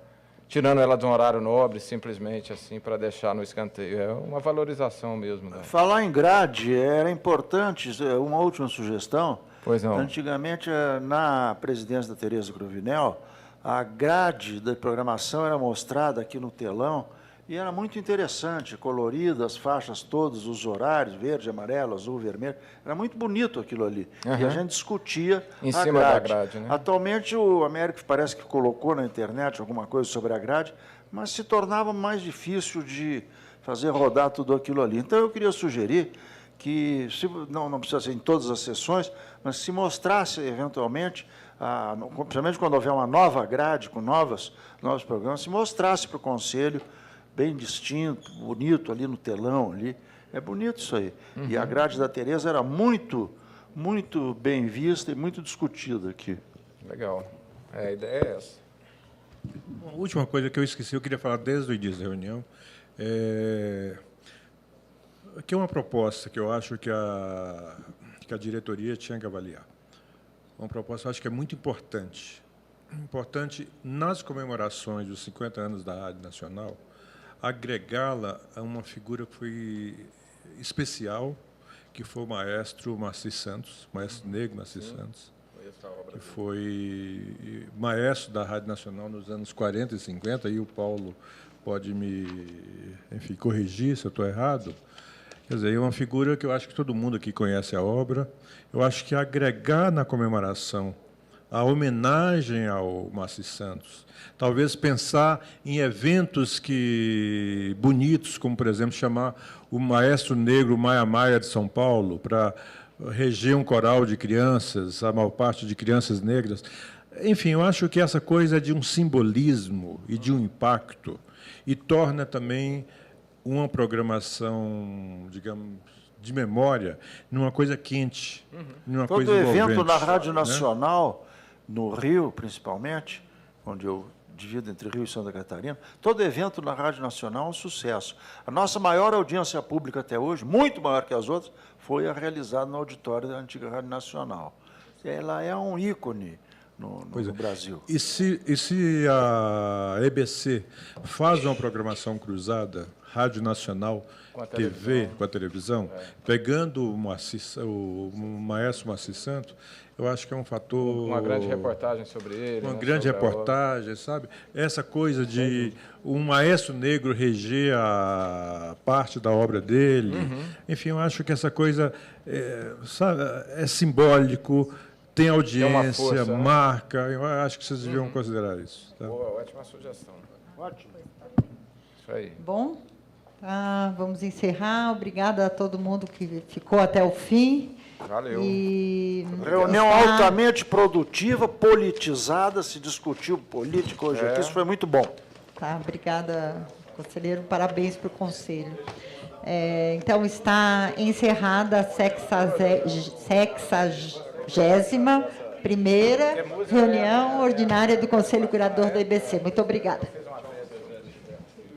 tirando ela de um horário nobre, simplesmente assim, para deixar no escanteio. É uma valorização mesmo. Falar em grade, era importante, uma última sugestão. Pois não. Antigamente, na presidência da Tereza Cruvinel, a grade da programação era mostrada aqui no telão, e era muito interessante, colorida, as faixas todas, os horários, verde, amarelo, azul, vermelho. Era muito bonito aquilo ali. E a gente discutia em cima da grade. Né? Atualmente, o Américo parece que colocou na internet alguma coisa sobre a grade, mas se tornava mais difícil de fazer rodar tudo aquilo ali. Então, eu queria sugerir que, não precisa ser em todas as sessões, mas se mostrasse, eventualmente, principalmente quando houver uma nova grade, com novos programas, se mostrasse para o Conselho bem distinto, bonito ali no telão. Ali. É bonito isso aí. E a grade da Tereza era muito, muito bem vista e muito discutida aqui. Legal. A ideia é essa. Uma última coisa que eu esqueci, eu queria falar desde o início da reunião, que é uma proposta que eu acho que a diretoria tinha que avaliar. Uma proposta que eu acho que é muito importante. Importante nas comemorações dos 50 anos da Rádio Nacional, agregá-la a uma figura que foi especial, que foi o maestro Marci Santos, maestro negro Marci Santos, que foi maestro da Rádio Nacional nos anos 40 e 50, e o Paulo pode me corrigir se eu estou errado. Quer dizer, é uma figura que eu acho que todo mundo aqui conhece a obra. Eu acho que agregar na comemoração a homenagem ao Marci Santos, talvez pensar em eventos bonitos, como, por exemplo, chamar o maestro negro Maia Maia de São Paulo para reger um coral de crianças, a maior parte de crianças negras. Enfim, eu acho que essa coisa é de um simbolismo e de um impacto, e torna também uma programação, digamos, de memória, numa coisa quente, numa coisa envolvente. Todo evento na Rádio Nacional, no Rio, principalmente, onde eu divido entre Rio e Santa Catarina, todo evento na Rádio Nacional é um sucesso. A nossa maior audiência pública até hoje, muito maior que as outras, foi a realizada no auditório da antiga Rádio Nacional. Ela é um ícone no Brasil. E se a EBC faz uma programação cruzada, Rádio Nacional, TV, com a televisão, pegando o maestro Marci Santos, eu acho que é um fator... Uma grande reportagem sobre ele. Uma grande reportagem, sabe? Essa coisa de um maestro negro reger a parte da obra dele. Enfim, eu acho que essa coisa é simbólico, tem audiência, força, né? marca. Eu acho que vocês deviam considerar isso. Tá? Boa, ótima sugestão. Ótimo. Isso aí. Bom, tá, vamos encerrar. Obrigada a todo mundo que ficou até o fim. Valeu. Reunião altamente produtiva, politizada, se discutiu política hoje aqui, isso foi muito bom. Tá, obrigada, conselheiro, parabéns para o conselho. Então, está encerrada a 60ª reunião ordinária do Conselho Curador da EBC. Muito obrigada.